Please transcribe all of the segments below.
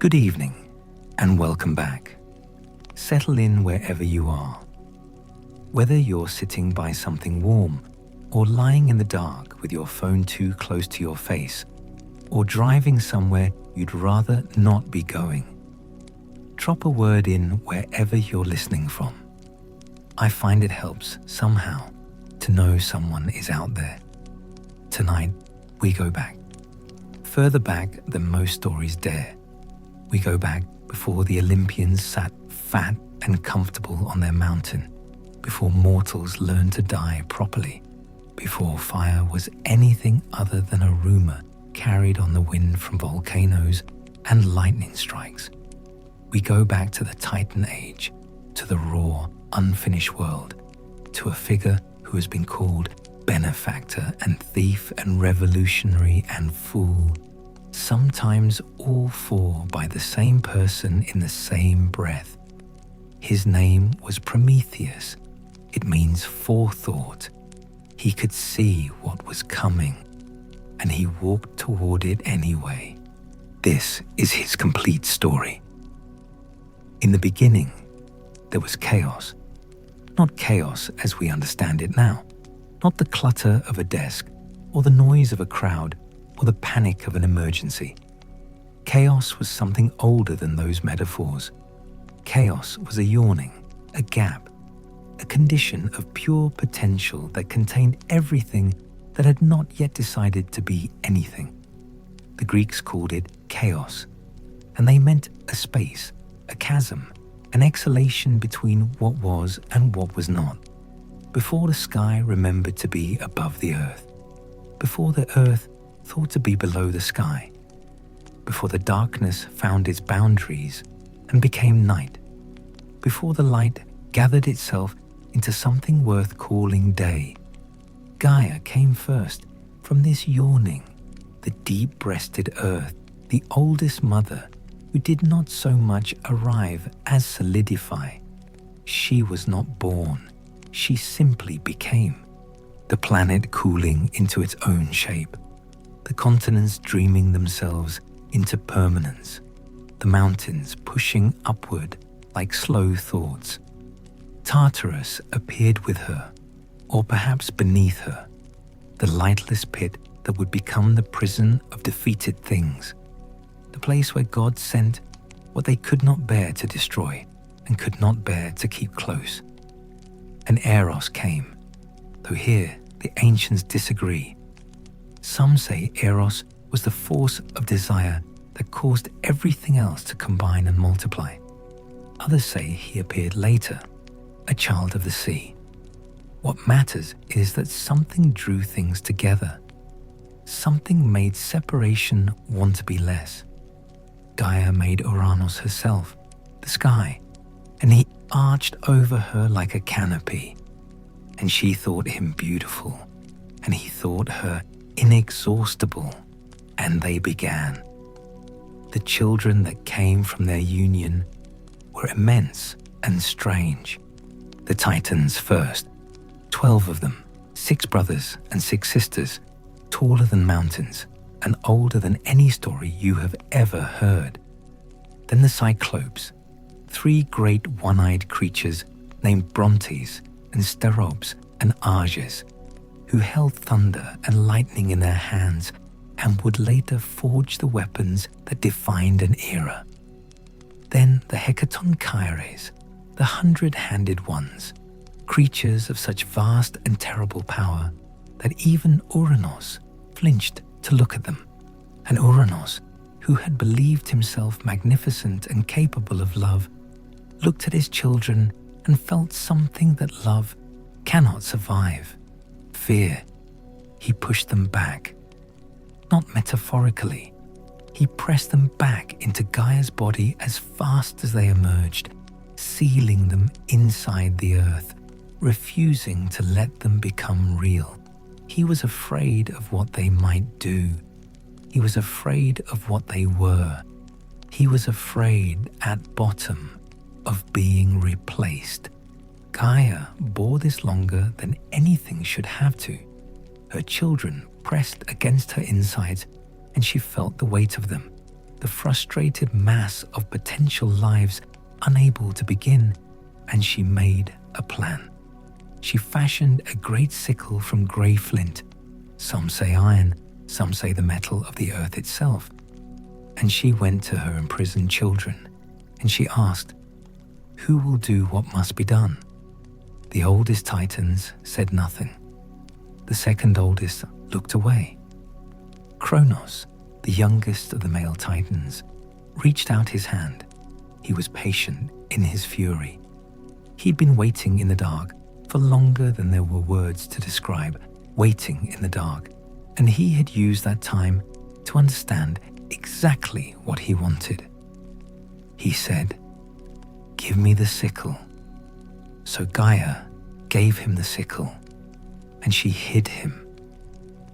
Good evening and welcome back. Settle in wherever you are. Whether you're sitting by something warm or lying in the dark with your phone too close to your face or driving somewhere you'd rather not be going, drop a word in wherever you're listening from. I find it helps somehow to know someone is out there. Tonight, we go back. Further back than most stories dare. We go back before the Olympians sat fat and comfortable on their mountain, before mortals learned to die properly, before fire was anything other than a rumor carried on the wind from volcanoes and lightning strikes. We go back to the Titan Age, to the raw, unfinished world, to a figure who has been called benefactor and thief and revolutionary and fool, sometimes all four by the same person in the same breath. His name was Prometheus. It means forethought. He could see what was coming, and he walked toward it anyway. This is his complete story. In the beginning, there was chaos. Not chaos as we understand it now. Not the clutter of a desk, or the noise of a crowd, or the panic of an emergency. Chaos was something older than those metaphors. Chaos was a yawning, a gap, a condition of pure potential that contained everything that had not yet decided to be anything. The Greeks called it chaos, and they meant a space, a chasm, an exhalation between what was and what was not. Before the sky remembered to be above the earth, before the earth thought to be below the sky, before the darkness found its boundaries and became night, before the light gathered itself into something worth calling day. Gaia came first from this yawning, the deep-breasted earth, the oldest mother who did not so much arrive as solidify. She was not born, she simply became. The planet cooling into its own shape, the continents dreaming themselves into permanence, the mountains pushing upward like slow thoughts. Tartarus appeared with her, or perhaps beneath her, the lightless pit that would become the prison of defeated things, the place where God sent what they could not bear to destroy and could not bear to keep close. And Eros came, though here the ancients disagree. Some say Eros was the force of desire that caused everything else to combine and multiply. Others say he appeared later, a child of the sea. What matters is that something drew things together. Something made separation want to be less. Gaia made Uranus herself, the sky, and he arched over her like a canopy. And she thought him beautiful, and he thought her inexhaustible, and they began. The children that came from their union were immense and strange. The Titans first, 12 of them, 6 brothers and 6 sisters, taller than mountains and older than any story you have ever heard. Then the Cyclopes, 3 great one-eyed creatures named Brontes and Steropes and Arges, who held thunder and lightning in their hands and would later forge the weapons that defined an era. Then the Hecatonchires, the 100-handed ones, creatures of such vast and terrible power that even Uranus flinched to look at them. And Uranus, who had believed himself magnificent and capable of love, looked at his children and felt something that love cannot survive. Fear. He pushed them back. Not metaphorically. He pressed them back into Gaia's body as fast as they emerged, sealing them inside the earth, refusing to let them become real. He was afraid of what they might do. He was afraid of what they were. He was afraid, at bottom, of being replaced. Gaia bore this longer than anything should have to. Her children pressed against her insides, and she felt the weight of them. the frustrated mass of potential lives unable to begin, and she made a plan. She fashioned a great sickle from grey flint, some say iron, some say the metal of the earth itself, and she went to her imprisoned children, and she asked, "Who will do what must be done?" The oldest Titans said nothing. The second oldest looked away. Kronos, the youngest of the male Titans, reached out his hand. He was patient in his fury. He'd been waiting in the dark for longer than there were words to describe waiting in the dark, and he had used that time to understand exactly what he wanted. He said, "Give me the sickle." So Gaia gave him the sickle, and she hid him.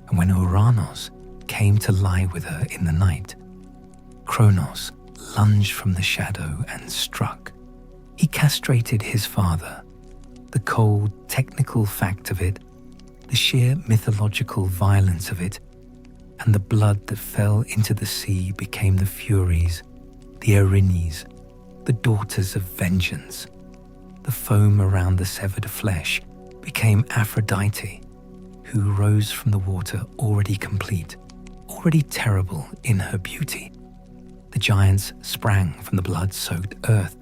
And when Uranos came to lie with her in the night, Kronos lunged from the shadow and struck. He castrated his father. The cold, technical fact of it, the sheer mythological violence of it, and the blood that fell into the sea became the Furies, the Erinyes, the daughters of vengeance. The foam around the severed flesh became Aphrodite, who rose from the water already complete, already terrible in her beauty. The giants sprang from the blood-soaked earth.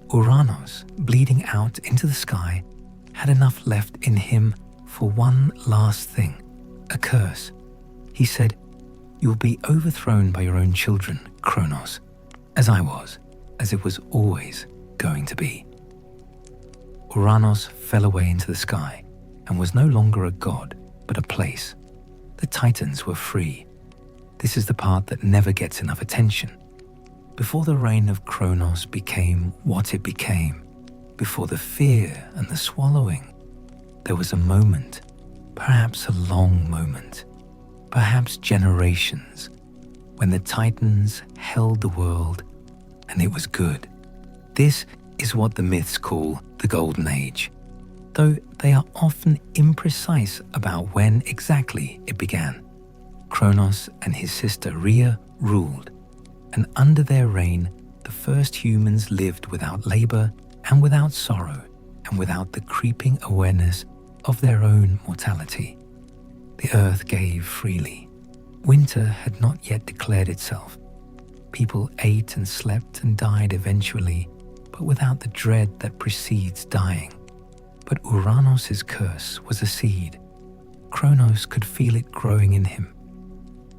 Uranos, bleeding out into the sky, had enough left in him for one last thing, a curse. He said, "You'll be overthrown by your own children, Kronos, as I was, as it was always going to be." Uranos fell away into the sky and was no longer a god, but a place. The Titans were free. This is the part that never gets enough attention. Before the reign of Kronos became what it became, before the fear and the swallowing, there was a moment, perhaps a long moment, perhaps generations, when the Titans held the world and it was good. This is what the myths call the Golden Age, though they are often imprecise about when exactly it began. Kronos and his sister Rhea ruled, and under their reign, the first humans lived without labor and without sorrow and without the creeping awareness of their own mortality. The earth gave freely. Winter had not yet declared itself. People ate and slept and died eventually, but without the dread that precedes dying. But Uranos' curse was a seed. Kronos could feel it growing in him.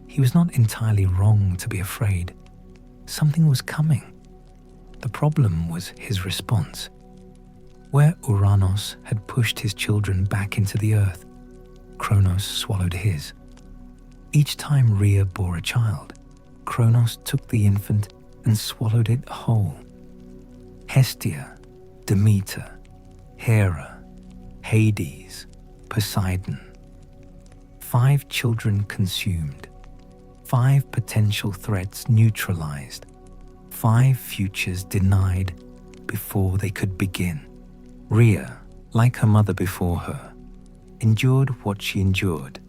He was not entirely wrong to be afraid. Something was coming. The problem was his response. Where Uranos had pushed his children back into the earth, Kronos swallowed his. Each time Rhea bore a child, Kronos took the infant and swallowed it whole. Hestia, Demeter, Hera, Hades, Poseidon. 5 children consumed. 5 potential threats neutralized. 5 futures denied before they could begin. Rhea, like her mother before her, endured what she endured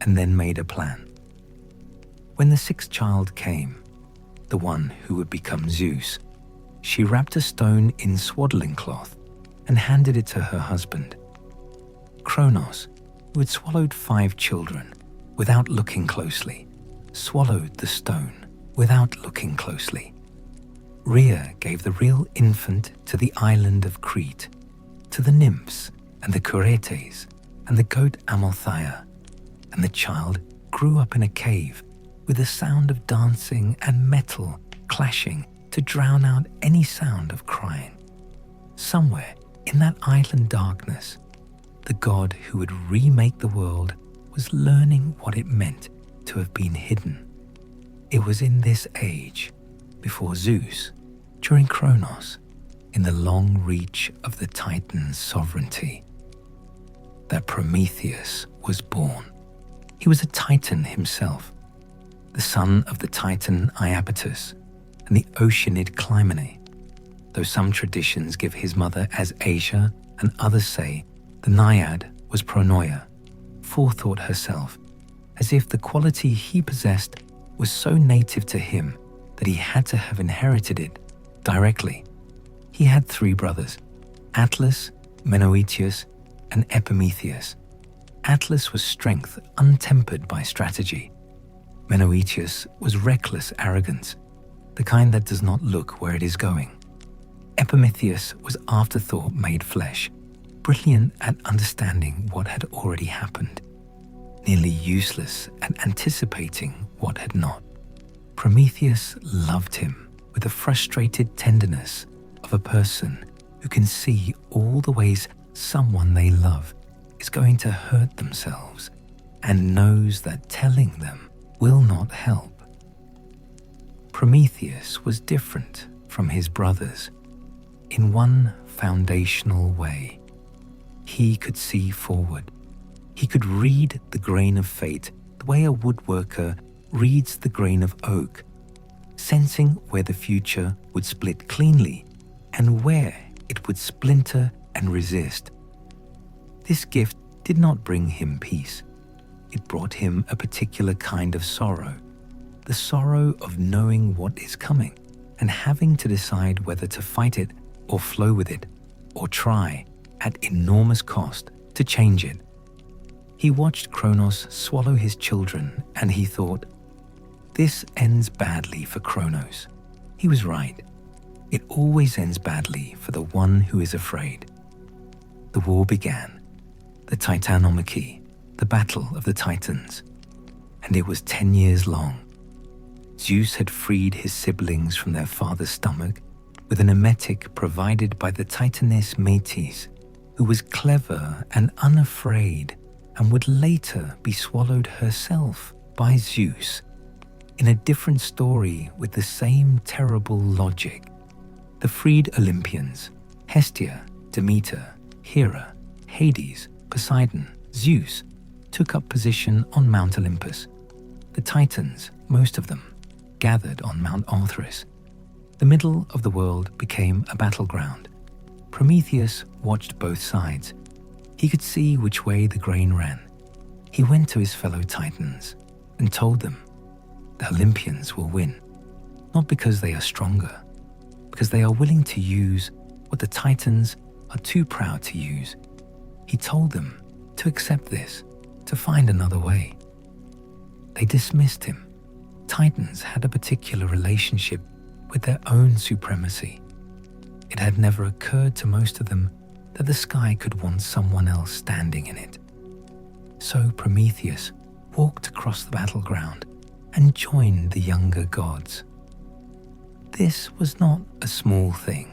and then made a plan. When the 6th child came, the one who would become Zeus, she wrapped a stone in swaddling cloth and handed it to her husband. Kronos, who had swallowed 5 children without looking closely, swallowed the stone without looking closely. Rhea gave the real infant to the island of Crete, to the nymphs and the Curetes and the goat Amalthea, and the child grew up in a cave with the sound of dancing and metal clashing to drown out any sound of crying. Somewhere in that island darkness, the god who would remake the world was learning what it meant to have been hidden. It was in this age, before Zeus, during Kronos, in the long reach of the Titan's sovereignty, that Prometheus was born. He was a Titan himself, the son of the Titan Iapetus and the Oceanid Clymene, though some traditions give his mother as Asia and others say the Naiad was Pronoia, forethought herself, as if the quality he possessed was so native to him that he had to have inherited it directly. He had 3 brothers, Atlas, Menoetius, and Epimetheus. Atlas was strength untempered by strategy. Menoetius was reckless arrogance, the kind that does not look where it is going. Epimetheus was afterthought made flesh, brilliant at understanding what had already happened, nearly useless at anticipating what had not. Prometheus loved him with the frustrated tenderness of a person who can see all the ways someone they love is going to hurt themselves and knows that telling them will not help. Prometheus was different from his brothers in one foundational way. He could see forward. He could read the grain of fate the way a woodworker reads the grain of oak, sensing where the future would split cleanly and where it would splinter and resist. This gift did not bring him peace. It brought him a particular kind of sorrow, the sorrow of knowing what is coming and having to decide whether to fight it or flow with it, or try, at enormous cost, to change it. He watched Kronos swallow his children and he thought, this ends badly for Kronos. He was right. It always ends badly for the one who is afraid. The war began, the Titanomachy, the battle of the Titans, and it was 10 years long. Zeus had freed his siblings from their father's stomach with an emetic provided by the Titaness Metis, who was clever and unafraid and would later be swallowed herself by Zeus in a different story with the same terrible logic. The freed Olympians, Hestia, Demeter, Hera, Hades, Poseidon, Zeus, took up position on Mount Olympus. The Titans, most of them, gathered on Mount Arthurus. The middle of the world became a battleground. Prometheus watched both sides. He could see which way the grain ran. He went to his fellow Titans and told them, the Olympians will win, not because they are stronger, because they are willing to use what the Titans are too proud to use. He told them to accept this, to find another way. They dismissed him. Titans had a particular relationship with their own supremacy. It had never occurred to most of them that the sky could want someone else standing in it. So Prometheus walked across the battleground and joined the younger gods. This was not a small thing.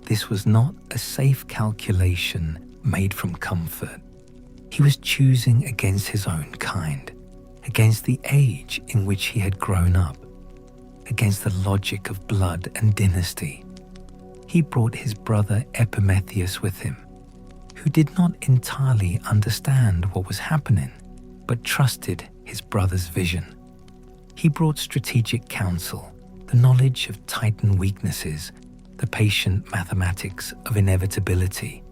This was not a safe calculation made from comfort. He was choosing against his own kind, against the age in which he had grown up, against the logic of blood and dynasty. He brought his brother Epimetheus with him, who did not entirely understand what was happening, but trusted his brother's vision. He brought strategic counsel, the knowledge of Titan weaknesses, the patient mathematics of inevitability.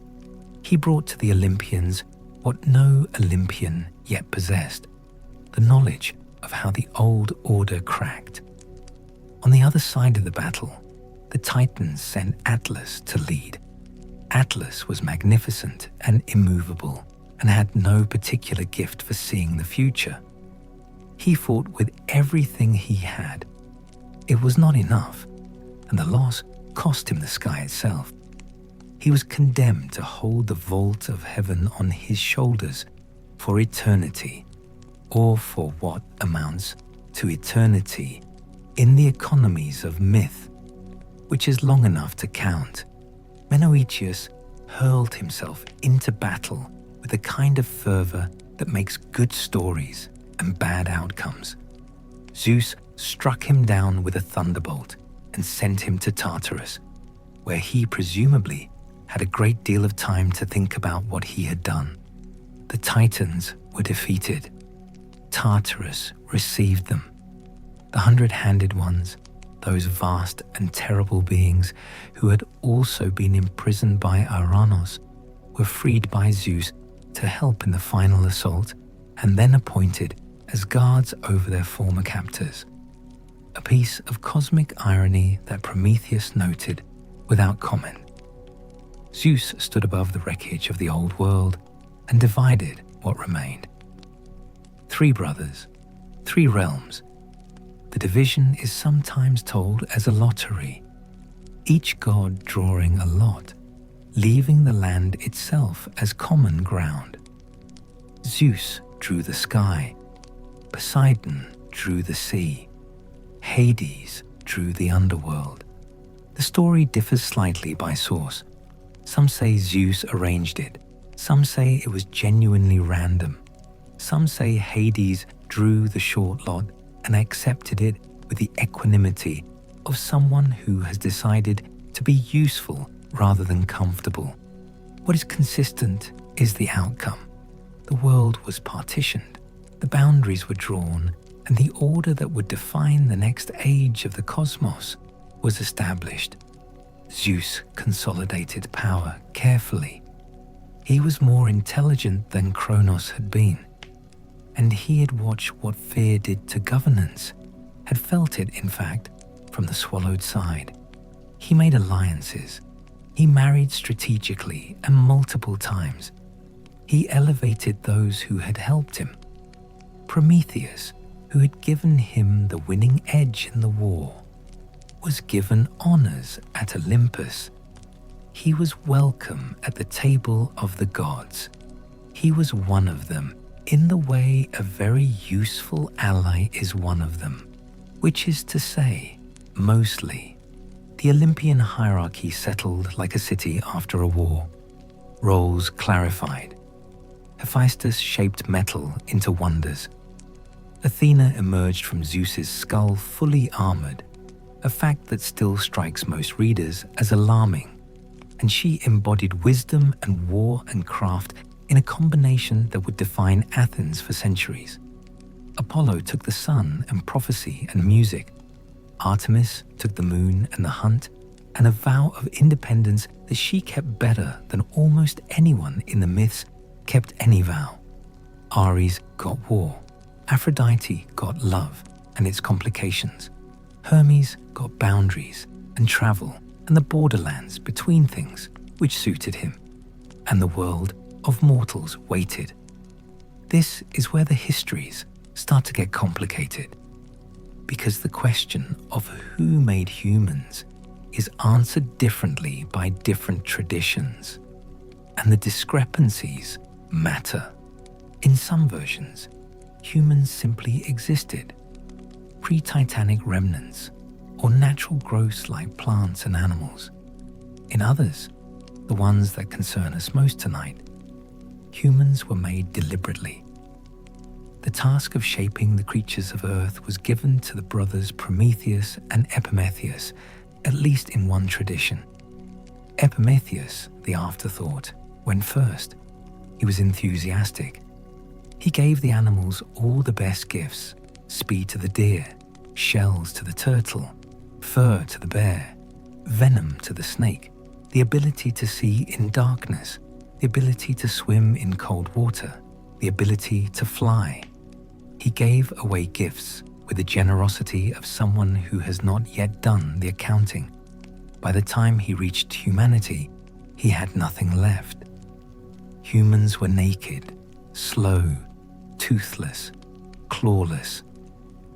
He brought to the Olympians what no Olympian yet possessed, the knowledge of how the old order cracked. On the other side of the battle, the Titans sent Atlas to lead. Atlas was magnificent and immovable and had no particular gift for seeing the future. He fought with everything he had. It was not enough, and the loss cost him the sky itself. He was condemned to hold the vault of heaven on his shoulders for eternity, or for what amounts to eternity in the economies of myth, which is long enough to count. Menoetius hurled himself into battle with a kind of fervor that makes good stories and bad outcomes. Zeus struck him down with a thunderbolt and sent him to Tartarus, where he presumably had a great deal of time to think about what he had done. The Titans were defeated. Tartarus received them. The 100-handed ones, those vast and terrible beings who had also been imprisoned by Ouranos, were freed by Zeus to help in the final assault and then appointed as guards over their former captors. a piece of cosmic irony that Prometheus noted without comment. Zeus stood above the wreckage of the old world and divided what remained. 3 brothers, 3 realms. The division is sometimes told as a lottery, each god drawing a lot, leaving the land itself as common ground. Zeus drew the sky, Poseidon drew the sea, Hades drew the underworld. The story differs slightly by source. Some say Zeus arranged it, some say it was genuinely random, some say Hades drew the short lot and accepted it with the equanimity of someone who has decided to be useful rather than comfortable. What is consistent is the outcome. The world was partitioned, the boundaries were drawn, and the order that would define the next age of the cosmos was established. Zeus consolidated power carefully. He was more intelligent than Kronos had been, and he had watched what fear did to governance, had felt it, in fact, from the swallowed side. He made alliances. He married strategically and multiple times. He elevated those who had helped him. Prometheus, who had given him the winning edge in the war, was given honors at Olympus. He was welcome at the table of the gods. He was one of them in the way a very useful ally is one of them, which is to say, mostly. The Olympian hierarchy settled like a city after a war. Roles clarified. Hephaestus shaped metal into wonders. Athena emerged from Zeus's skull fully armored, a fact that still strikes most readers as alarming, and she embodied wisdom and war and craft in a combination that would define Athens for centuries. Apollo took the sun and prophecy and music. Artemis took the moon and the hunt, and a vow of independence that she kept better than almost anyone in the myths kept any vow. Ares got war. Aphrodite got love and its complications. Hermes got boundaries and travel and the borderlands between things which suited him. And the world of mortals waited. This is where the histories start to get complicated, because the question of who made humans is answered differently by different traditions, and the discrepancies matter. In some versions, humans simply existed, pre-Titanic remnants, or natural growths like plants and animals. In others, the ones that concern us most tonight, humans were made deliberately. The task of shaping the creatures of Earth was given to the brothers Prometheus and Epimetheus, at least in one tradition. Epimetheus, the afterthought, went first. He was enthusiastic. He gave the animals all the best gifts: speed to the deer, shells to the turtle, fur to the bear, venom to the snake, the ability to see in darkness, the ability to swim in cold water, the ability to fly. He gave away gifts with the generosity of someone who has not yet done the accounting. By the time he reached humanity, he had nothing left. Humans were naked, slow, toothless, clawless,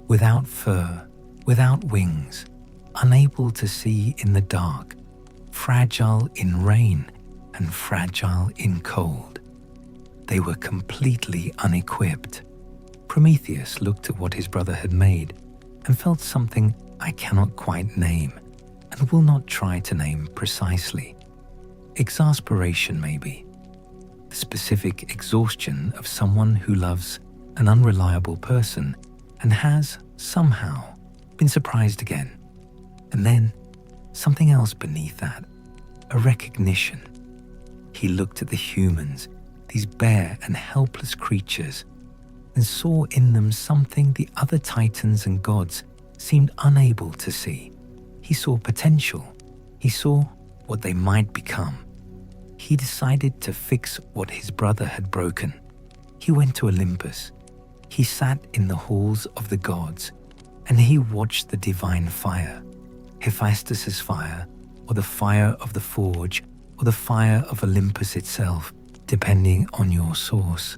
without fur, without wings, unable to see in the dark, fragile in rain and fragile in cold. They were completely unequipped. Prometheus looked at what his brother had made and felt something I cannot quite name and will not try to name precisely. Exasperation, maybe. The specific exhaustion of someone who loves an unreliable person and has, somehow, been surprised again. And then, something else beneath that, a recognition. He looked at the humans, these bare and helpless creatures, and saw in them something the other titans and gods seemed unable to see. He saw potential. He saw what they might become. He decided to fix what his brother had broken. He went to Olympus. He sat in the halls of the gods. and he watched the divine fire, Hephaestus's fire, or the fire of the forge, or the fire of Olympus itself, depending on your source.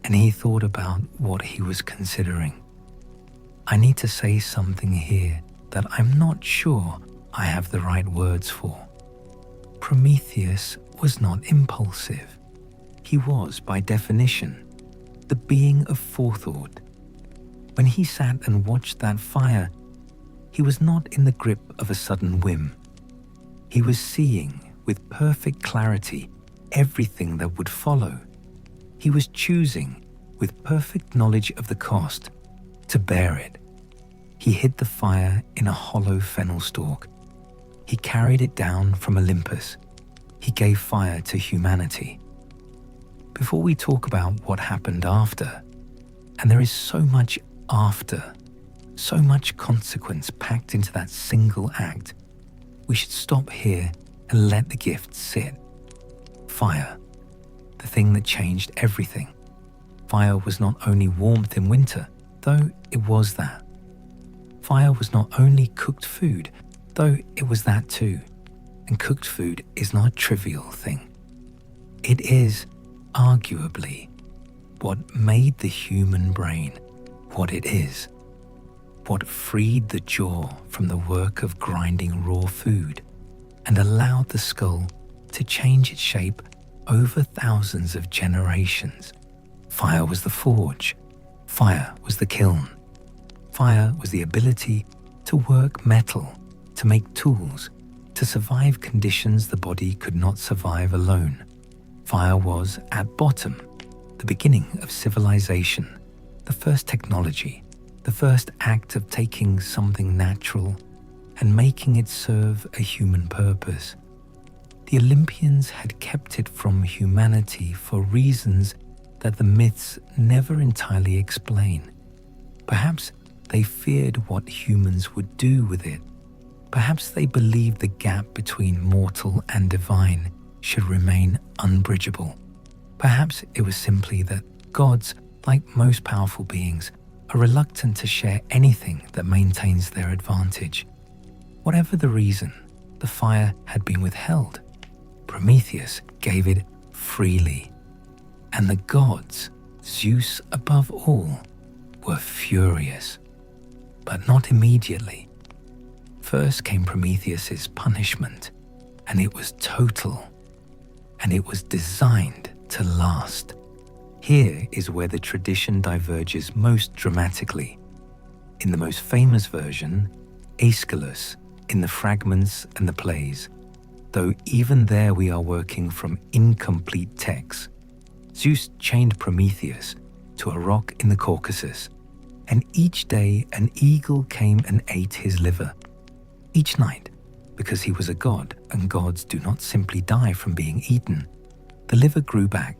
And he thought about what he was considering. I need to say something here that I'm not sure I have the right words for. Prometheus was not impulsive. He was, by definition, the being of forethought. When he sat and watched that fire, he was not in the grip of a sudden whim. He was seeing, with perfect clarity, everything that would follow. He was choosing, with perfect knowledge of the cost, to bear it. He hid the fire in a hollow fennel stalk. He carried it down from Olympus. He gave fire to humanity. Before we talk about what happened after, and there is so much after, so much consequence packed into that single act, we should stop here and let the gift sit. Fire, the thing that changed everything. Fire was not only warmth in winter, though it was that. Fire was not only cooked food, though it was that too. And cooked food is not a trivial thing. It is, arguably, what made the human brain what it is. What freed the jaw from the work of grinding raw food and allowed the skull to change its shape over thousands of generations. Fire was the forge. Fire was the kiln. Fire was the ability to work metal, to make tools, to survive conditions the body could not survive alone. Fire was, at bottom, the beginning of civilization, the first technology, the first act of taking something natural and making it serve a human purpose. The Olympians had kept it from humanity for reasons that the myths never entirely explain. Perhaps they feared what humans would do with it. Perhaps they believed the gap between mortal and divine should remain unbridgeable. Perhaps it was simply that gods, like most powerful beings, are reluctant to share anything that maintains their advantage. Whatever the reason, the fire had been withheld. Prometheus gave it freely. And the gods, Zeus above all, were furious. But not immediately. First came Prometheus's punishment, and it was total, and it was designed to last. Here is where the tradition diverges most dramatically. In the most famous version, Aeschylus, in the fragments and the plays, though even there we are working from incomplete texts, Zeus chained Prometheus to a rock in the Caucasus, and each day an eagle came and ate his liver. Each night, because he was a god and gods do not simply die from being eaten, the liver grew back.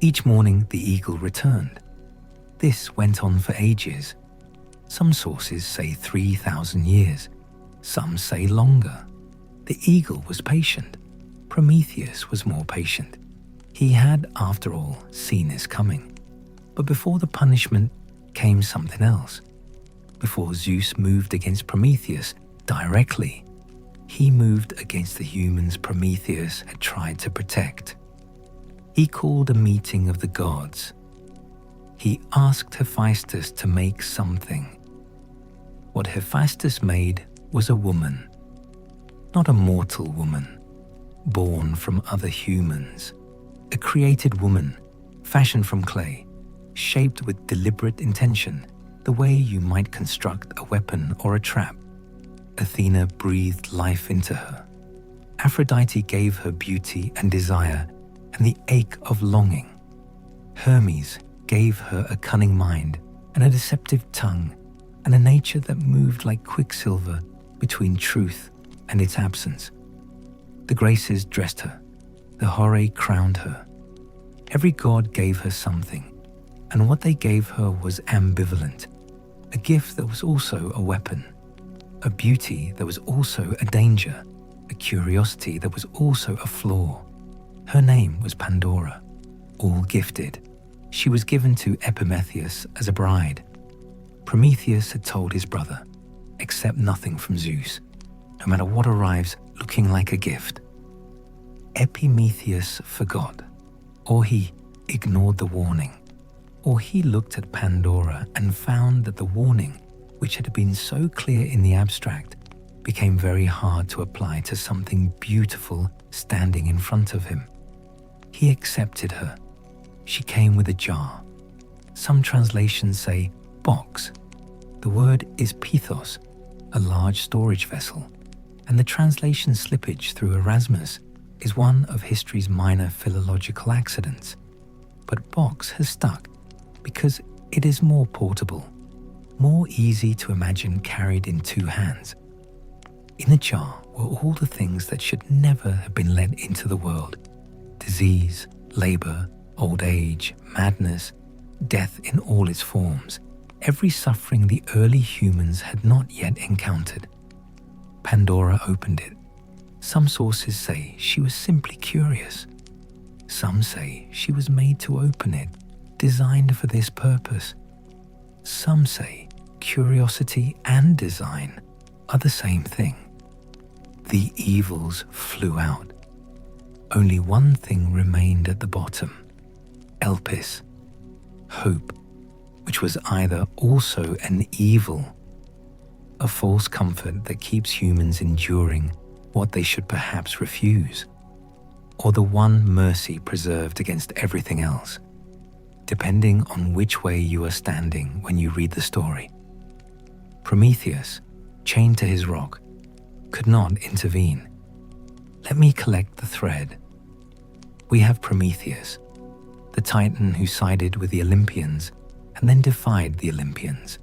Each morning the eagle returned. This went on for ages. Some sources say 3,000 years, some say longer. The eagle was patient. Prometheus was more patient. He had, after all, seen his coming. But before the punishment came something else. Before Zeus moved against Prometheus directly, he moved against the humans Prometheus had tried to protect. He called a meeting of the gods. He asked Hephaestus to make something. What Hephaestus made was a woman. Not a mortal woman, born from other humans. A created woman, fashioned from clay, shaped with deliberate intention, the way you might construct a weapon or a trap. Athena breathed life into her. Aphrodite gave her beauty and desire and the ache of longing. Hermes gave her a cunning mind and a deceptive tongue and a nature that moved like quicksilver between truth and its absence. The Graces dressed her. The Horae crowned her. Every god gave her something, and what they gave her was ambivalent, a gift that was also a weapon, a beauty that was also a danger, a curiosity that was also a flaw. Her name was Pandora, all gifted. She was given to Epimetheus as a bride. Prometheus had told his brother, "Accept nothing from Zeus, no matter what arrives looking like a gift." Epimetheus forgot, or he ignored the warning, or he looked at Pandora and found that the warning, which had been so clear in the abstract, became very hard to apply to something beautiful standing in front of him. He accepted her. She came with a jar. Some translations say box. The word is pithos, a large storage vessel, and the translation slippage through Erasmus is one of history's minor philological accidents. But box has stuck because it is more portable, more easy to imagine carried in two hands. In the jar were all the things that should never have been let into the world: disease, labor, old age, madness, death in all its forms, every suffering the early humans had not yet encountered. Pandora opened it. Some sources say she was simply curious. Some say she was made to open it, designed for this purpose. Some say curiosity and design are the same thing. The evils flew out. Only one thing remained at the bottom: Elpis, hope, which was either also an evil, a false comfort that keeps humans enduring what they should perhaps refuse, or the one mercy preserved against everything else, depending on which way you are standing when you read the story. Prometheus, chained to his rock, could not intervene. Let me collect the thread. We have Prometheus, the Titan who sided with the Olympians and then defied the Olympians,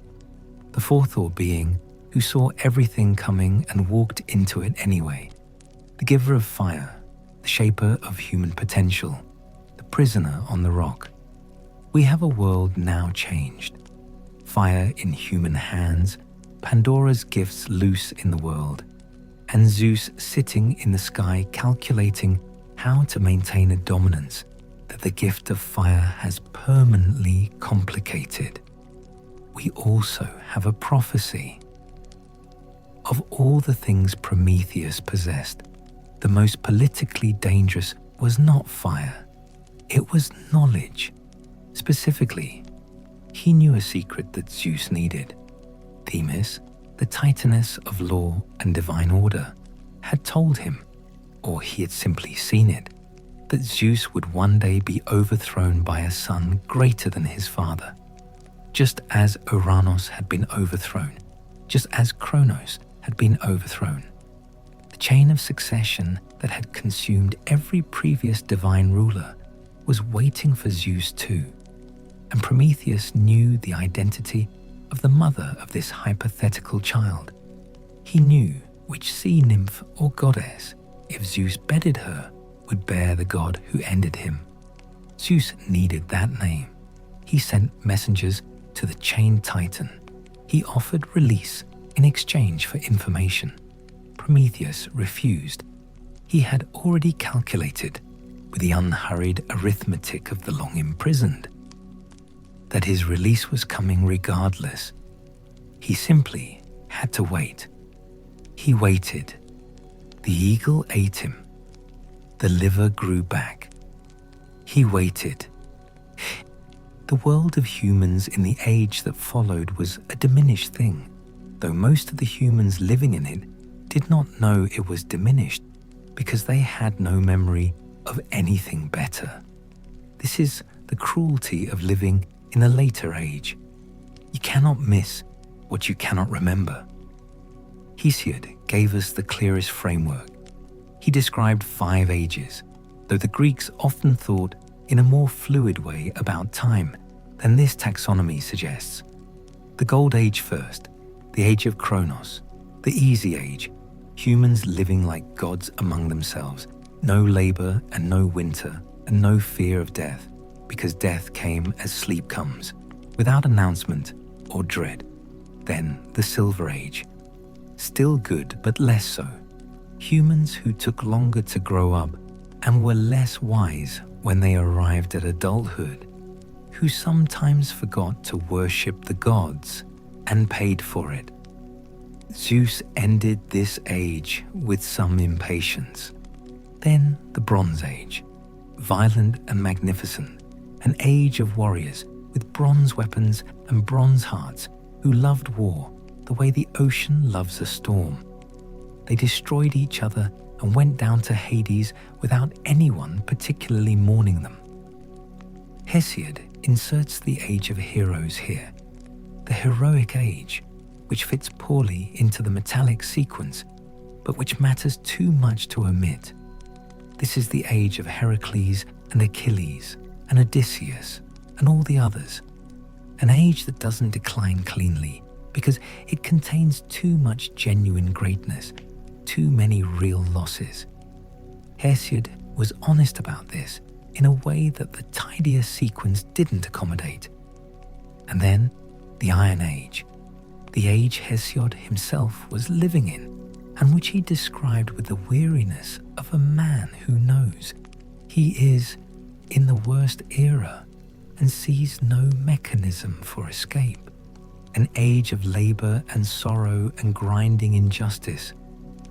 the forethought being who saw everything coming and walked into it anyway, the giver of fire, the shaper of human potential, the prisoner on the rock. We have a world now changed. Fire in human hands, Pandora's gifts loose in the world, and Zeus sitting in the sky calculating how to maintain a dominance that the gift of fire has permanently complicated. We also have a prophecy. Of all the things Prometheus possessed, the most politically dangerous was not fire, it was knowledge. Specifically, he knew a secret that Zeus needed. Themis, the Titaness of law and divine order, had told him, or he had simply seen it, that Zeus would one day be overthrown by a son greater than his father, just as Uranus had been overthrown, just as Kronos had been overthrown. The chain of succession that had consumed every previous divine ruler was waiting for Zeus too, and Prometheus knew the identity of the mother of this hypothetical child. He knew which sea nymph or goddess, if Zeus bedded her, would bear the god who ended him. Zeus needed that name. He sent messengers to the chained Titan. He offered release in exchange for information. Prometheus refused. He had already calculated, with the unhurried arithmetic of the long imprisoned, that his release was coming regardless. He simply had to wait. He waited. The eagle ate him. The liver grew back. He waited. The world of humans in the age that followed was a diminished thing, though most of the humans living in it did not know it was diminished because they had no memory of anything better. This is the cruelty of living in a later age. You cannot miss what you cannot remember. Hesiod gave us the clearest framework. He described 5 ages, though the Greeks often thought in a more fluid way about time than this taxonomy suggests. The Gold Age first, the age of Kronos, the Easy Age, humans living like gods among themselves, no labor and no winter and no fear of death, because death came as sleep comes, without announcement or dread. Then the Silver Age, still good but less so, humans who took longer to grow up and were less wise when they arrived at adulthood, who sometimes forgot to worship the gods, and paid for it. Zeus ended this age with some impatience. Then the Bronze Age, violent and magnificent, an age of warriors with bronze weapons and bronze hearts who loved war the way the ocean loves a storm. They destroyed each other and went down to Hades without anyone particularly mourning them. Hesiod inserts the Age of Heroes here, the heroic age, which fits poorly into the metallic sequence, but which matters too much to omit. This is the age of Heracles and Achilles and Odysseus and all the others, an age that doesn't decline cleanly because it contains too much genuine greatness, too many real losses. Hesiod was honest about this in a way that the tidier sequence didn't accommodate. And then the Iron Age, the age Hesiod himself was living in, and which he described with the weariness of a man who knows he is in the worst era and sees no mechanism for escape. An age of labor and sorrow and grinding injustice,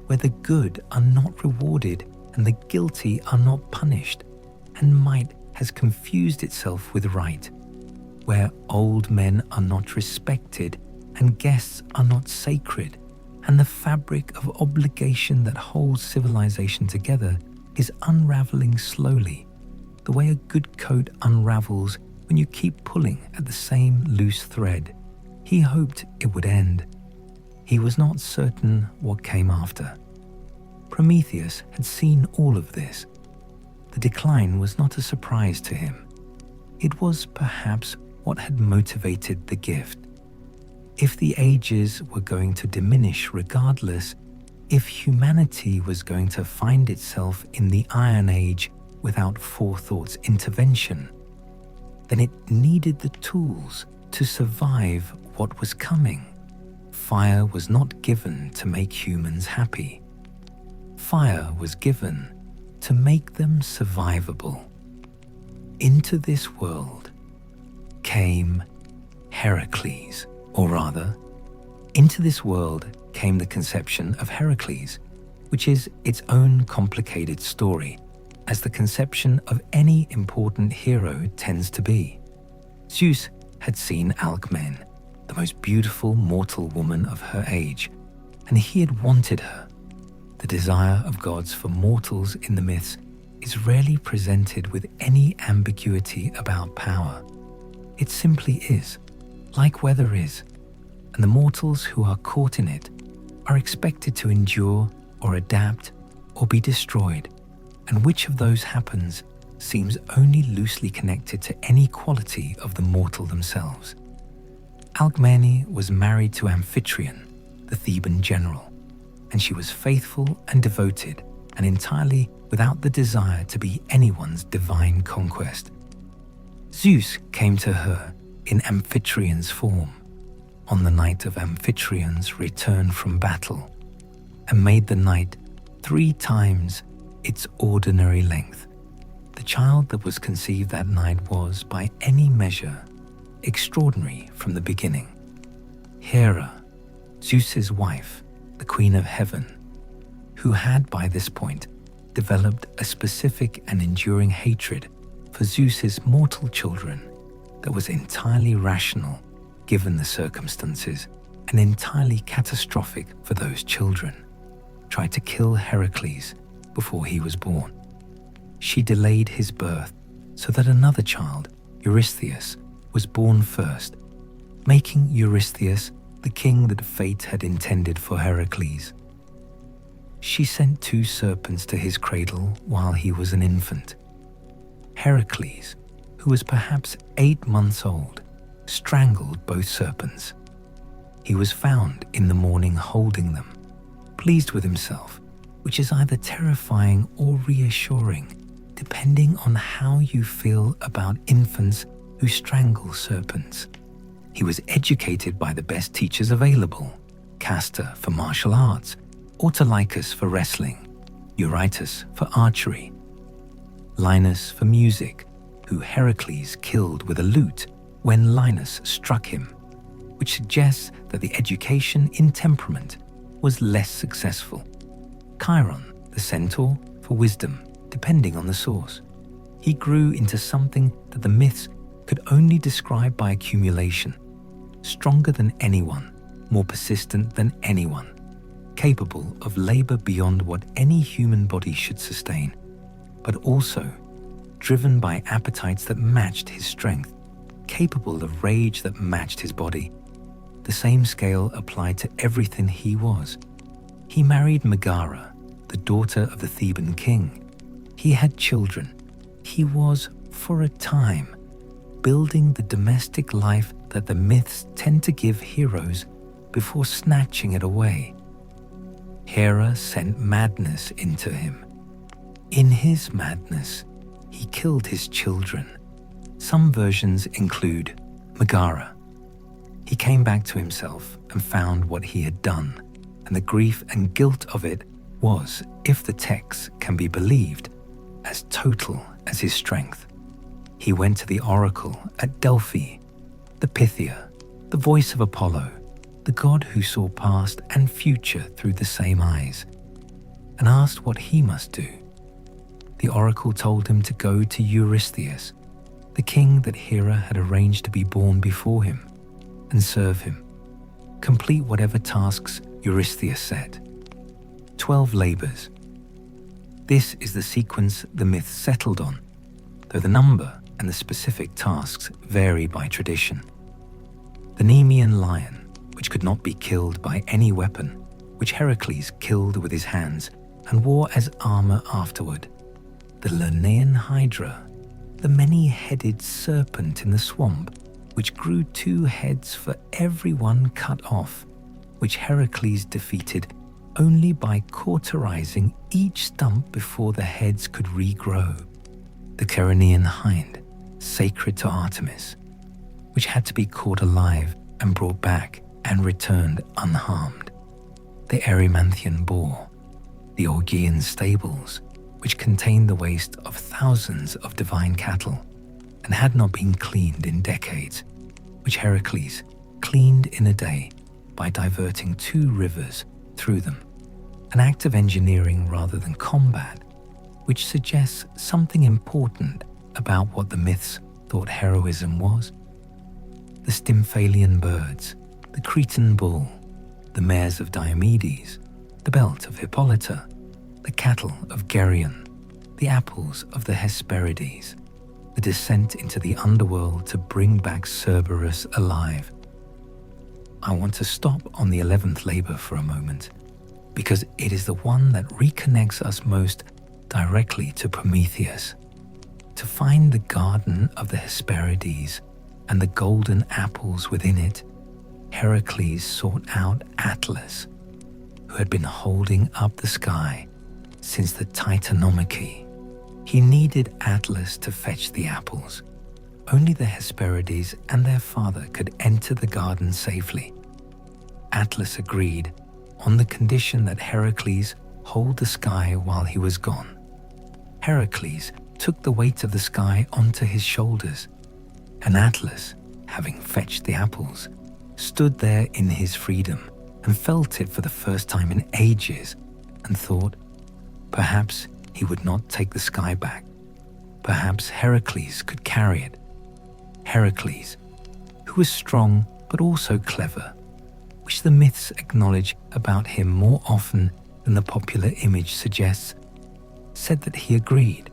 where the good are not rewarded and the guilty are not punished, and might has confused itself with right, where old men are not respected and guests are not sacred, and the fabric of obligation that holds civilization together is unraveling slowly, the way a good coat unravels when you keep pulling at the same loose thread. He hoped it would end. He was not certain what came after. Prometheus had seen all of this. The decline was not a surprise to him. It was perhaps what had motivated the gift. If the ages were going to diminish regardless, if humanity was going to find itself in the Iron Age without forethought's intervention, then it needed the tools to survive what was coming. Fire was not given to make humans happy. Fire was given to make them survivable. Into this world came Heracles, or rather, into this world came the conception of Heracles, which is its own complicated story, as the conception of any important hero tends to be. Zeus had seen Alcmene, the most beautiful mortal woman of her age, and he had wanted her. The desire of gods for mortals in the myths is rarely presented with any ambiguity about power. It simply is, like weather is, and the mortals who are caught in it are expected to endure or adapt or be destroyed, and which of those happens seems only loosely connected to any quality of the mortal themselves. Alcmene was married to Amphitryon, the Theban general, and she was faithful and devoted and entirely without the desire to be anyone's divine conquest. Zeus came to her in Amphitryon's form on the night of Amphitryon's return from battle and made the night 3 times its ordinary length. The child that was conceived that night was, by any measure, extraordinary from the beginning. Hera, Zeus's wife, the Queen of Heaven, who had by this point developed a specific and enduring hatred for Zeus's mortal children that was entirely rational given the circumstances and entirely catastrophic for those children, tried to kill Heracles before he was born. She delayed his birth so that another child, Eurystheus, was born first, making Eurystheus the king that fate had intended for Heracles. She sent 2 serpents to his cradle while he was an infant. Heracles, who was perhaps 8 months old, strangled both serpents. He was found in the morning holding them, pleased with himself, which is either terrifying or reassuring, depending on how you feel about infants who strangle serpents. He was educated by the best teachers available, Castor for martial arts, Autolycus for wrestling, Eurytus for archery, Linus for music, who Heracles killed with a lute when Linus struck him, which suggests that the education in temperament was less successful. Chiron, the centaur, for wisdom, depending on the source. He grew into something that the myths could only describe by accumulation, stronger than anyone, more persistent than anyone, capable of labor beyond what any human body should sustain, but also driven by appetites that matched his strength, capable of rage that matched his body. The same scale applied to everything he was. He married Megara, the daughter of the Theban king. He had children. He was, for a time, building the domestic life that the myths tend to give heroes before snatching it away. Hera sent madness into him. In his madness, he killed his children. Some versions include Megara. He came back to himself and found what he had done, and the grief and guilt of it was, if the text can be believed, as total as his strength. He went to the oracle at Delphi, the Pythia, the voice of Apollo, the god who saw past and future through the same eyes, and asked what he must do. The oracle told him to go to Eurystheus, the king that Hera had arranged to be born before him, and serve him. Complete whatever tasks Eurystheus set. 12 labors. This is the sequence the myths settled on, though the number and the specific tasks vary by tradition. The Nemean lion, which could not be killed by any weapon, which Heracles killed with his hands and wore as armor afterward. The Lernaean hydra, the many-headed serpent in the swamp, which grew 2 heads for every one cut off, which Heracles defeated only by cauterizing each stump before the heads could regrow. The Ceryneian hind, sacred to Artemis, which had to be caught alive and brought back and returned unharmed. The Erymanthian boar, the Augean stables, which contained the waste of thousands of divine cattle and had not been cleaned in decades, which Heracles cleaned in a day by diverting 2 rivers through them, an act of engineering rather than combat, which suggests something important about what the myths thought heroism was. The Stymphalian birds, the Cretan bull, the mares of Diomedes, the belt of Hippolyta, the cattle of Geryon, the apples of the Hesperides, the descent into the underworld to bring back Cerberus alive. I want to stop on the 11th labor for a moment, because it is the one that reconnects us most directly to Prometheus. To find the garden of the Hesperides and the golden apples within it, Heracles sought out Atlas, who had been holding up the sky since the Titanomachy. He needed Atlas to fetch the apples. Only the Hesperides and their father could enter the garden safely. Atlas agreed on the condition that Heracles hold the sky while he was gone. Heracles took the weight of the sky onto his shoulders, and Atlas, having fetched the apples, stood there in his freedom and felt it for the first time in ages and thought, perhaps he would not take the sky back. Perhaps Heracles could carry it. Heracles, who was strong but also clever, which the myths acknowledge about him more often than the popular image suggests, said that he agreed.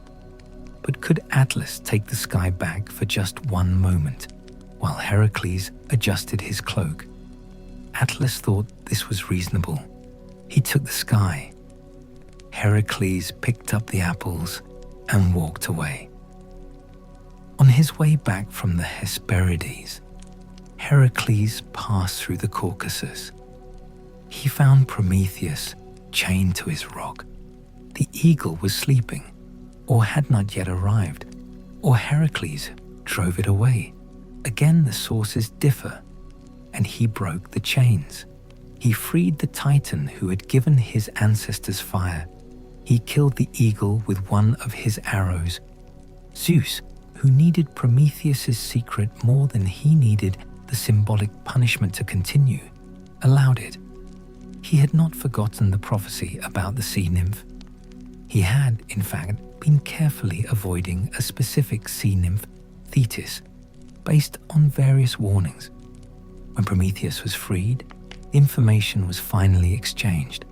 But could Atlas take the sky back for just one moment, while Heracles adjusted his cloak? Atlas thought this was reasonable. He took the sky. Heracles picked up the apples and walked away. On his way back from the Hesperides, Heracles passed through the Caucasus. He found Prometheus chained to his rock. The eagle was sleeping, or had not yet arrived, or Heracles drove it away. Again, the sources differ, and he broke the chains. He freed the Titan who had given his ancestors fire. He killed the eagle with one of his arrows. Zeus, who needed Prometheus's secret more than he needed the symbolic punishment to continue, allowed it. He had not forgotten the prophecy about the sea nymph. He had, in fact, been carefully avoiding a specific sea nymph, Thetis, based on various warnings. When Prometheus was freed, the information was finally exchanged.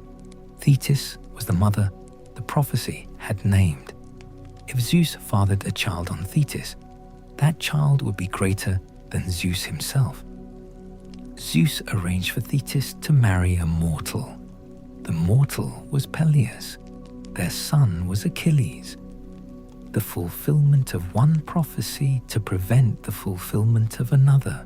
Thetis was the mother the prophecy had named. If Zeus fathered a child on Thetis, that child would be greater than Zeus himself. Zeus arranged for Thetis to marry a mortal. The mortal was Peleus. Their son was Achilles. The fulfillment of one prophecy to prevent the fulfillment of another.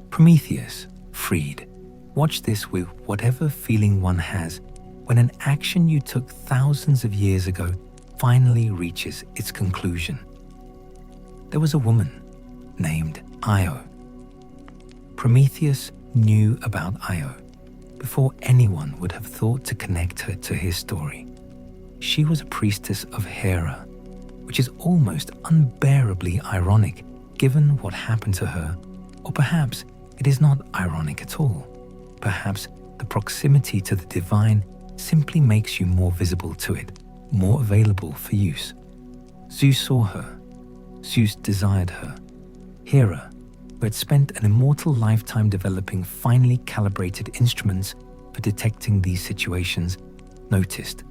Prometheus, freed. Watch this with whatever feeling one has when an action you took thousands of years ago finally reaches its conclusion. There was a woman named Io. Prometheus knew about Io before anyone would have thought to connect her to his story. She was a priestess of Hera, which is almost unbearably ironic given what happened to her, or perhaps it is not ironic at all. Perhaps the proximity to the divine simply makes you more visible to it, more available for use. Zeus saw her. Zeus desired her. Hera, who had spent an immortal lifetime developing finely calibrated instruments for detecting these situations, noticed.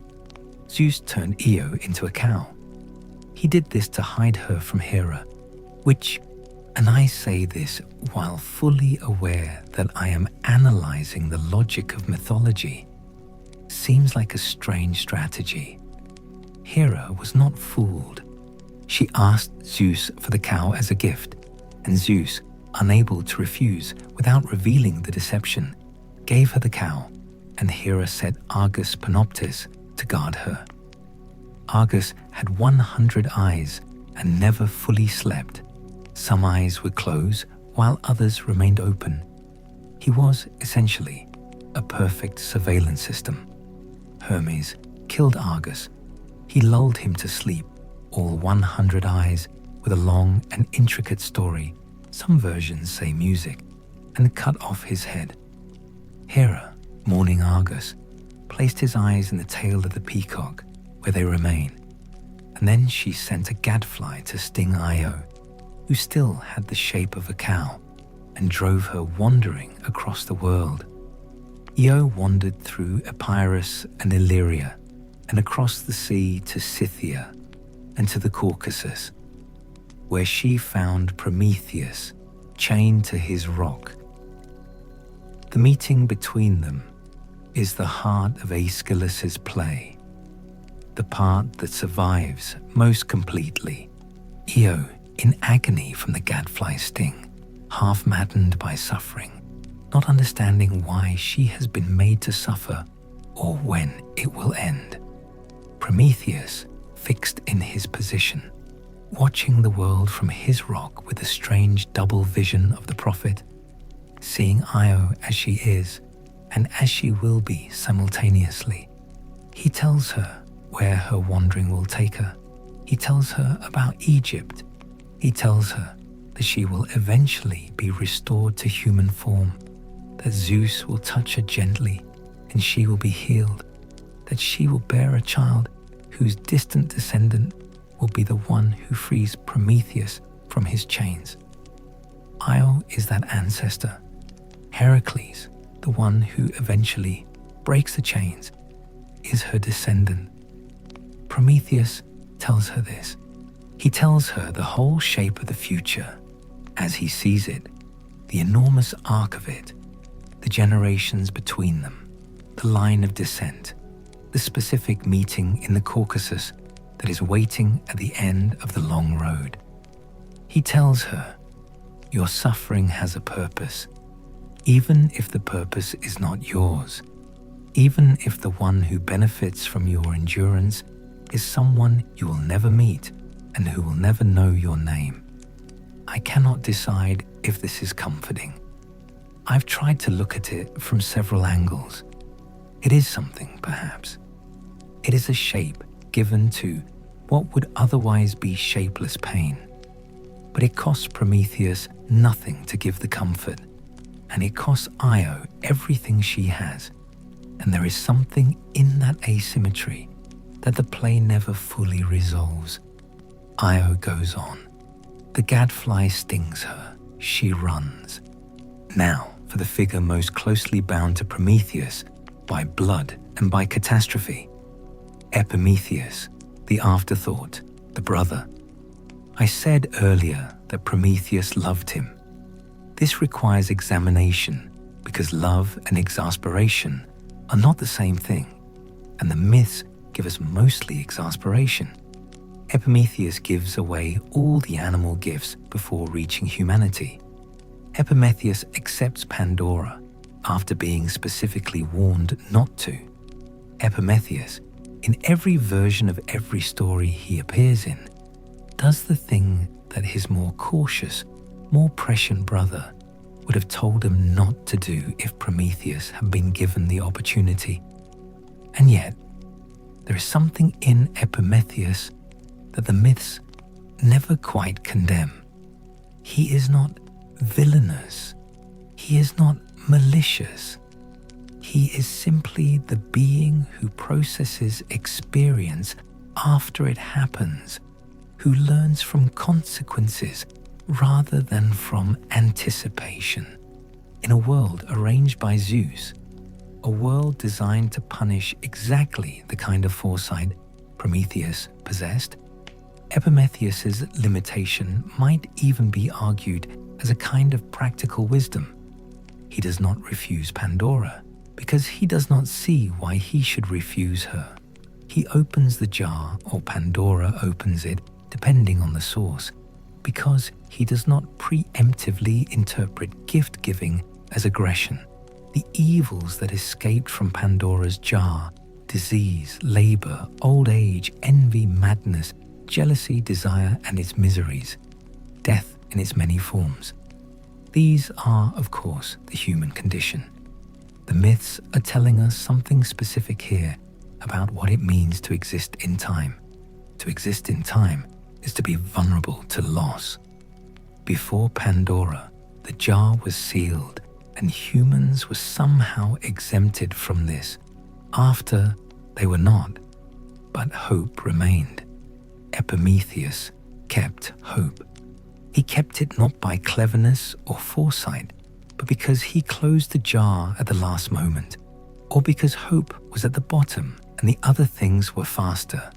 Zeus turned Io into a cow. He did this to hide her from Hera, which, and I say this while fully aware that I am analyzing the logic of mythology, seems like a strange strategy. Hera was not fooled. She asked Zeus for the cow as a gift, and Zeus, unable to refuse without revealing the deception, gave her the cow, and Hera set Argus Panoptes to guard her. Argus had 100 eyes and never fully slept. Some eyes would close while others remained open. He was, essentially, a perfect surveillance system. Hermes killed Argus. He lulled him to sleep, all 100 eyes, with a long and intricate story, some versions say music, and cut off his head. Hera, mourning Argus, placed his eyes in the tail of the peacock, where they remain, and then she sent a gadfly to sting Io, who still had the shape of a cow, and drove her wandering across the world. Io wandered through Epirus and Illyria, and across the sea to Scythia and to the Caucasus, where she found Prometheus chained to his rock. The meeting between them is the heart of Aeschylus's play, the part that survives most completely. Io, in agony from the gadfly's sting, half maddened by suffering, not understanding why she has been made to suffer or when it will end. Prometheus, fixed in his position, watching the world from his rock with a strange double vision of the prophet, seeing Io as she is and as she will be simultaneously. He tells her where her wandering will take her. He tells her about Egypt. He tells her that she will eventually be restored to human form, that Zeus will touch her gently and she will be healed, that she will bear a child whose distant descendant will be the one who frees Prometheus from his chains. Io is that ancestor. Heracles, the one who eventually breaks the chains, is her descendant. Prometheus tells her this. He tells her the whole shape of the future as he sees it, the enormous arc of it, the generations between them, the line of descent, the specific meeting in the Caucasus that is waiting at the end of the long road. He tells her, your suffering has a purpose, even if the purpose is not yours, even if the one who benefits from your endurance is someone you will never meet and who will never know your name. I cannot decide if this is comforting. I've tried to look at it from several angles. It is something, perhaps. It is a shape given to what would otherwise be shapeless pain. But it costs Prometheus nothing to give the comfort and it costs Io everything she has. And there is something in that asymmetry that the play never fully resolves. Io goes on. The gadfly stings her. She runs. Now, for the figure most closely bound to Prometheus by blood and by catastrophe. Epimetheus, the afterthought, the brother. I said earlier that Prometheus loved him. This requires examination because love and exasperation are not the same thing, and the myths give us mostly exasperation. Epimetheus gives away all the animal gifts before reaching humanity. Epimetheus accepts Pandora after being specifically warned not to. Epimetheus, in every version of every story he appears in, does the thing that his more cautious, more prescient brother would have told him not to do if Prometheus had been given the opportunity. And yet, there is something in Epimetheus that the myths never quite condemn. He is not villainous. He is not malicious. He is simply the being who processes experience after it happens, who learns from consequences rather than from anticipation. In a world arranged by Zeus, a world designed to punish exactly the kind of foresight Prometheus possessed, Epimetheus's limitation might even be argued as a kind of practical wisdom. He does not refuse Pandora because he does not see why he should refuse her. He opens the jar, or Pandora opens it, depending on the source, because he does not preemptively interpret gift-giving as aggression. The evils that escaped from Pandora's jar, disease, labor, old age, envy, madness, jealousy, desire, and its miseries, death in its many forms. These are, of course, the human condition. The myths are telling us something specific here about what it means to exist in time. To exist in time is to be vulnerable to loss. Before Pandora, the jar was sealed and humans were somehow exempted from this. After, they were not, but hope remained. Epimetheus kept hope. He kept it not by cleverness or foresight, but because he closed the jar at the last moment, or because hope was at the bottom and the other things were faster,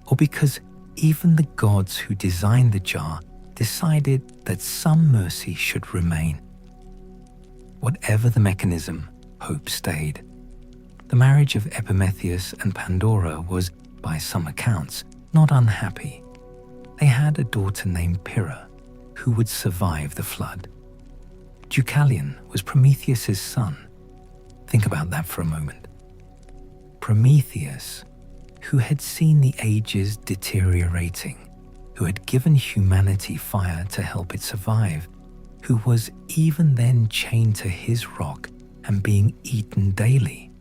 or because even the gods who designed the jar decided that some mercy should remain. Whatever the mechanism, hope stayed. The marriage of Epimetheus and Pandora was, by some accounts, not unhappy. They had a daughter named Pyrrha, who would survive the flood. Deucalion was Prometheus's son. Think about that for a moment. Prometheus, who had seen the ages deteriorating, who had given humanity fire to help it survive, who was even then chained to his rock and being eaten daily,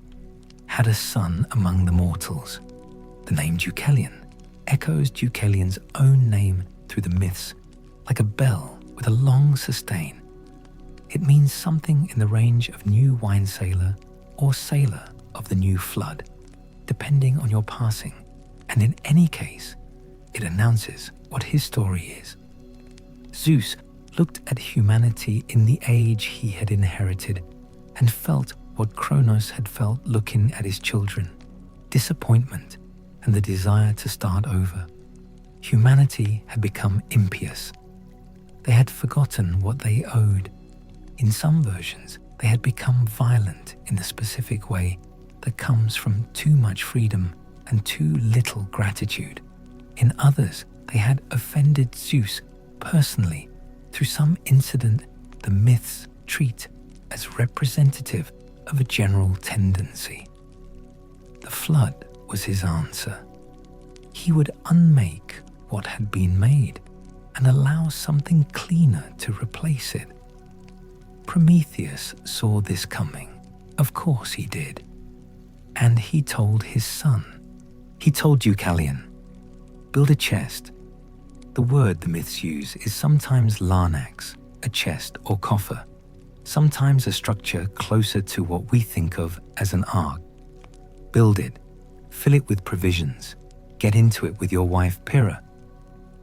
had a son among the mortals. The name Deucalion echoes Deucalion's own name through the myths like a bell with a long sustain. It means something in the range of new wine sailor or sailor of the new flood, depending on your passing, and in any case, it announces what his story is. Zeus looked at humanity in the age he had inherited and felt what Kronos had felt looking at his children, disappointment and the desire to start over. Humanity had become impious. They had forgotten what they owed. In some versions, they had become violent in the specific way that comes from too much freedom and too little gratitude. In others, they had offended Zeus personally through some incident the myths treat as representative of a general tendency. The flood was his answer. He would unmake what had been made and allow something cleaner to replace it. Prometheus saw this coming. Of course he did. And he told his son. He told Deucalion, build a chest. The word the myths use is sometimes larnax, a chest or coffer. sometimes a structure closer to what we think of as an ark. Build it, fill it with provisions, get into it with your wife Pyrrha,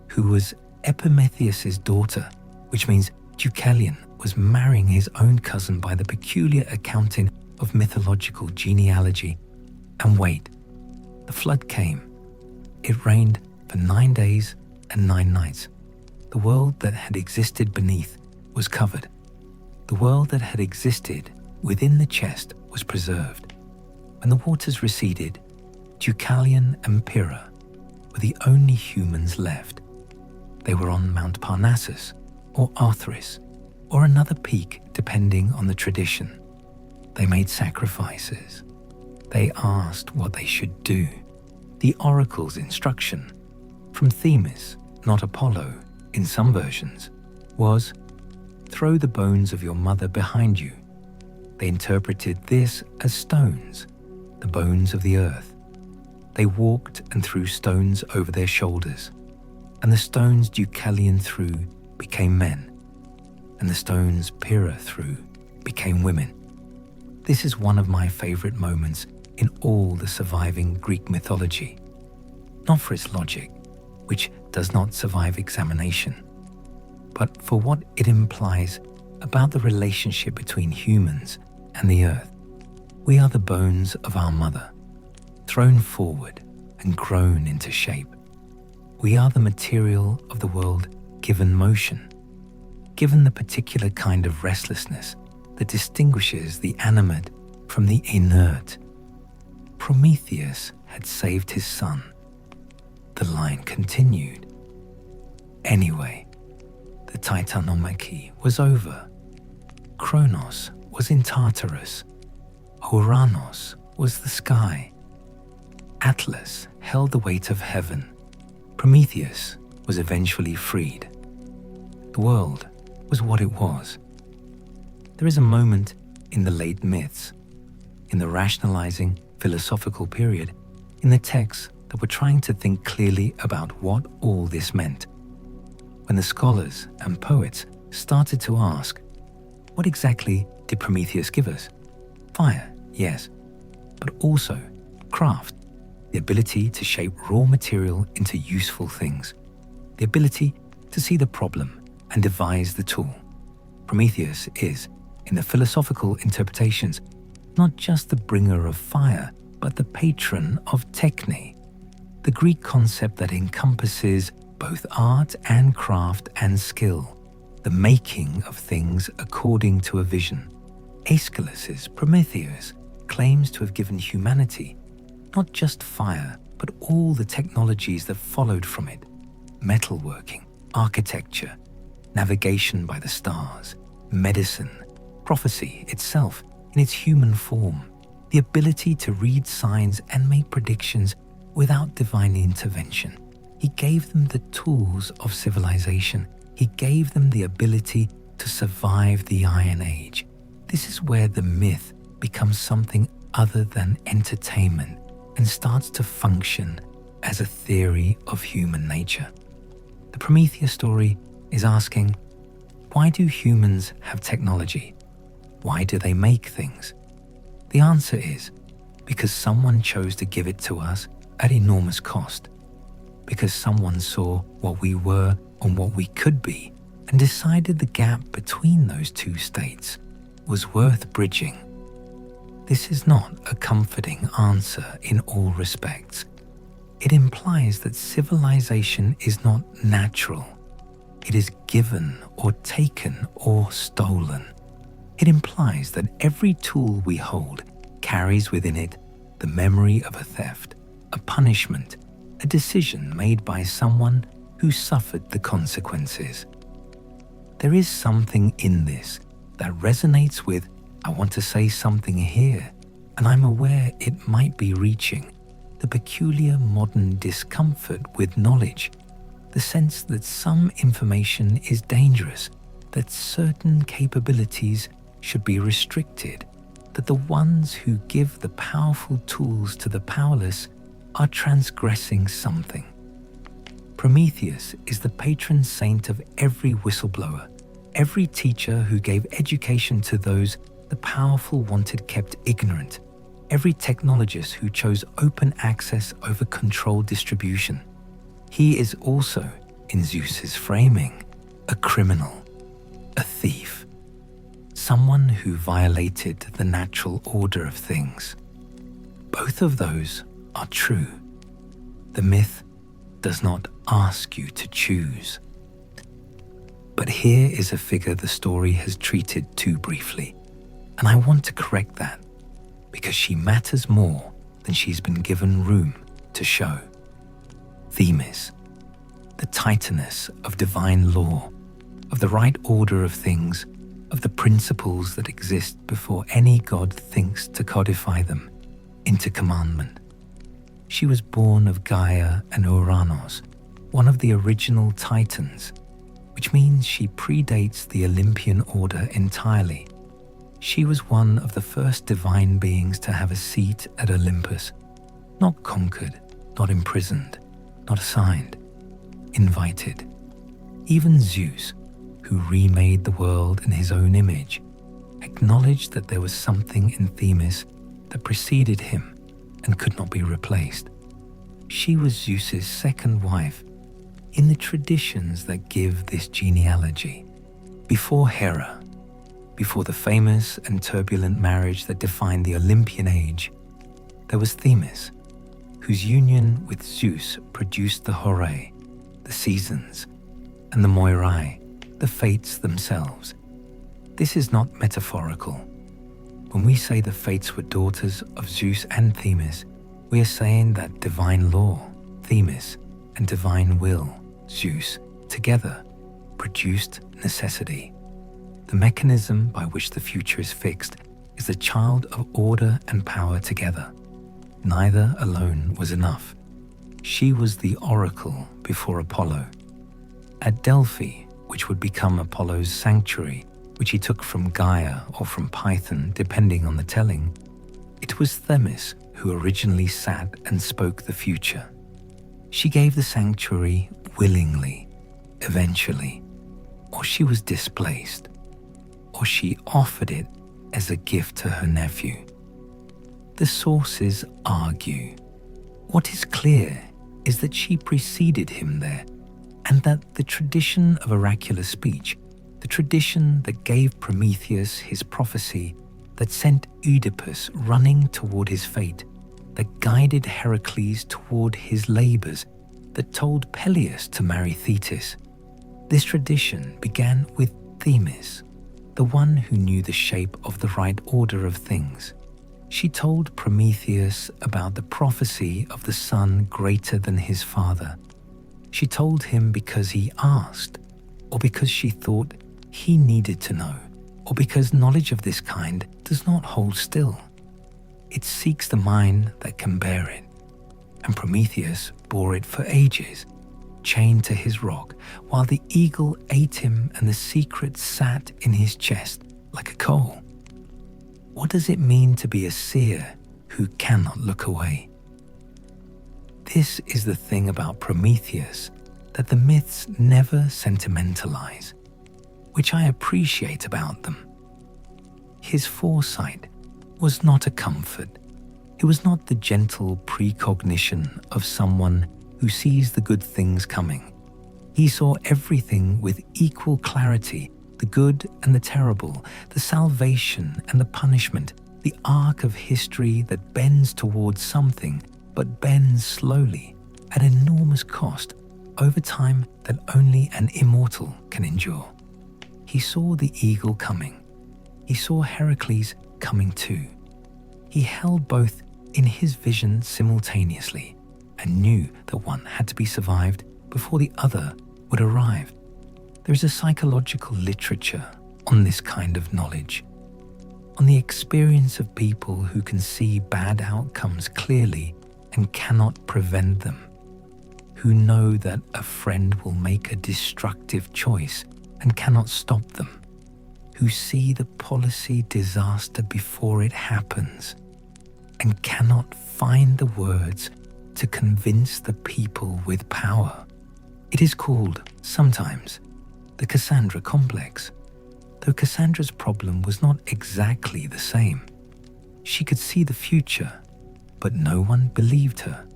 who was Epimetheus' daughter, which means Deucalion was marrying his own cousin by the peculiar accounting of mythological genealogy. And wait, the flood came. It rained for 9 days and 9 nights. The world that had existed beneath was covered. The world that had existed within the chest was preserved. When the waters receded, Deucalion and Pyrrha were the only humans left. They were on Mount Parnassus or Arthris, or another peak depending on the tradition. They made sacrifices. They asked what they should do. The oracle's instruction, from Themis, not Apollo, in some versions, was, "Throw the bones of your mother behind you." They interpreted this as stones, the bones of the earth. They walked and threw stones over their shoulders, and the stones Deucalion threw became men, and the stones Pyrrha threw became women. This is one of my favorite moments in all the surviving Greek mythology, not for its logic, which does not survive examination, but for what it implies about the relationship between humans and the earth. We are the bones of our mother, thrown forward and grown into shape. We are the material of the world given motion, given the particular kind of restlessness that distinguishes the animate from the inert. Prometheus had saved his son. The line continued. Anyway, the Titanomachy was over. Kronos was in Tartarus. Ouranos was the sky. Atlas held the weight of heaven. Prometheus was eventually freed. The world was what it was. There is a moment in the late myths, in the rationalizing philosophical period, in the texts that were trying to think clearly about what all this meant, when the scholars and poets started to ask, what exactly did Prometheus give us? Fire, yes, but also craft, the ability to shape raw material into useful things, the ability to see the problem and devise the tool. Prometheus is, in the philosophical interpretations, not just the bringer of fire, but the patron of techne, the Greek concept that encompasses both art and craft and skill, the making of things according to a vision. Aeschylus's Prometheus claims to have given humanity not just fire, but all the technologies that followed from it: metalworking, architecture, navigation by the stars, medicine, prophecy itself in its human form, the ability to read signs and make predictions without divine intervention. He gave them the tools of civilization. He gave them the ability to survive the Iron Age. This is where the myth becomes something other than entertainment and starts to function as a theory of human nature. The Prometheus story is asking, why do humans have technology? Why do they make things? The answer is because someone chose to give it to us at enormous cost, because someone saw what we were and what we could be and decided the gap between those two states was worth bridging. This is not a comforting answer in all respects. It implies that civilization is not natural. It is given or taken or stolen. It implies that every tool we hold carries within it the memory of a theft, a punishment, a decision made by someone who suffered the consequences. There is something in this that resonates with, I want to say something here, and I'm aware it might be reaching, the peculiar modern discomfort with knowledge, the sense that some information is dangerous, that certain capabilities should be restricted, that the ones who give the powerful tools to the powerless are transgressing something. Prometheus is the patron saint of every whistleblower, every teacher who gave education to those the powerful wanted kept ignorant, every technologist who chose open access over controlled distribution. He is also, in Zeus's framing, a criminal, a thief, someone who violated the natural order of things. Both of those are true. The myth does not ask you to choose. But here is a figure the story has treated too briefly, and I want to correct that, because she matters more than she's been given room to show. Themis, the titaness of divine law, of the right order of things, of the principles that exist before any god thinks to codify them into commandment. She was born of Gaia and Uranos, one of the original titans, which means she predates the Olympian order entirely. She was one of the first divine beings to have a seat at Olympus, not conquered, not imprisoned, not assigned, invited. Even Zeus, who remade the world in his own image, acknowledged that there was something in Themis that preceded him and could not be replaced. She was Zeus's second wife in the traditions that give this genealogy. Before Hera, before the famous and turbulent marriage that defined the Olympian age, there was Themis, whose union with Zeus produced the Horae, the seasons, and the Moirai, the fates themselves. This is not metaphorical. When we say the fates were daughters of Zeus and Themis, we are saying that divine law, Themis, and divine will, Zeus, together produced necessity. The mechanism by which the future is fixed is the child of order and power together. Neither alone was enough. She was the oracle before Apollo. At Delphi, which would become Apollo's sanctuary, which he took from Gaia or from Python, depending on the telling, it was Themis who originally sat and spoke the future. She gave the sanctuary willingly, eventually, or she was displaced, or she offered it as a gift to her nephew. The sources argue. What is clear is that she preceded him there, and that the tradition of oracular speech, the tradition that gave Prometheus his prophecy, that sent Oedipus running toward his fate, that guided Heracles toward his labors, that told Peleus to marry Thetis. This tradition began with Themis, the one who knew the shape of the right order of things. She told Prometheus about the prophecy of the son greater than his father. She told him because he asked, or because she thought he needed to know, or because knowledge of this kind does not hold still. It seeks the mind that can bear it, and Prometheus bore it for ages, chained to his rock, while the eagle ate him and the secret sat in his chest like a coal. What does it mean to be a seer who cannot look away? This is the thing about Prometheus that the myths never sentimentalize, which I appreciate about them. His foresight was not a comfort. It was not the gentle precognition of someone who sees the good things coming. He saw everything with equal clarity, the good and the terrible, the salvation and the punishment, the arc of history that bends towards something, but bends slowly, at enormous cost, over time that only an immortal can endure. He saw the eagle coming. He saw Heracles coming too. He held both in his vision simultaneously and knew that one had to be survived before the other would arrive. There is a psychological literature on this kind of knowledge, on the experience of people who can see bad outcomes clearly and cannot prevent them, who know that a friend will make a destructive choice and cannot stop them, who see the policy disaster before it happens and cannot find the words to convince the people with power. It is called, sometimes, the Cassandra complex. though Cassandra's problem was not exactly the same. She could see the future, but no one believed her.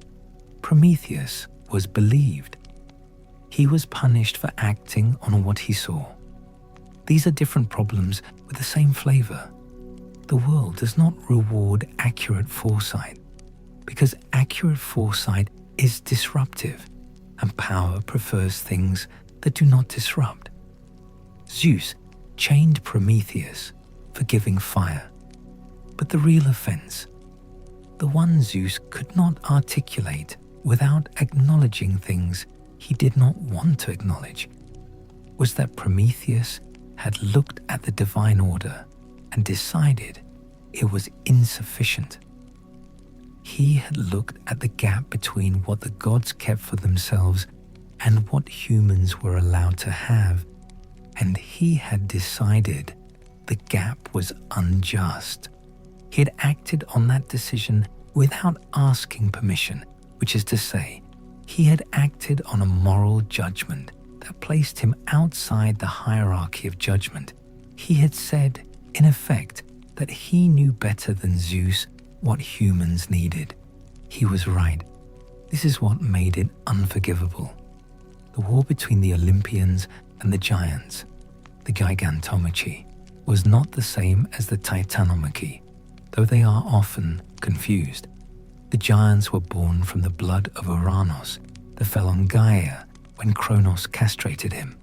Prometheus was believed. He was punished for acting on what he saw. These are different problems with the same flavor. The world does not reward accurate foresight, because accurate foresight is disruptive, and power prefers things that do not disrupt. Zeus chained Prometheus for giving fire, but the real offense, the one Zeus could not articulate without acknowledging things he did not want to acknowledge, was that Prometheus had looked at the divine order and decided it was insufficient. He had looked at the gap between what the gods kept for themselves and what humans were allowed to have, and he had decided the gap was unjust. He had acted on that decision without asking permission, which is to say, he had acted on a moral judgment that placed him outside the hierarchy of judgment. He had said, in effect, that he knew better than Zeus what humans needed. He was right. This is what made it unforgivable. The war between the Olympians and the giants, the Gigantomachy, was not the same as the Titanomachy, though they are often confused. The giants were born from the blood of Uranos that fell on Gaia when Kronos castrated him,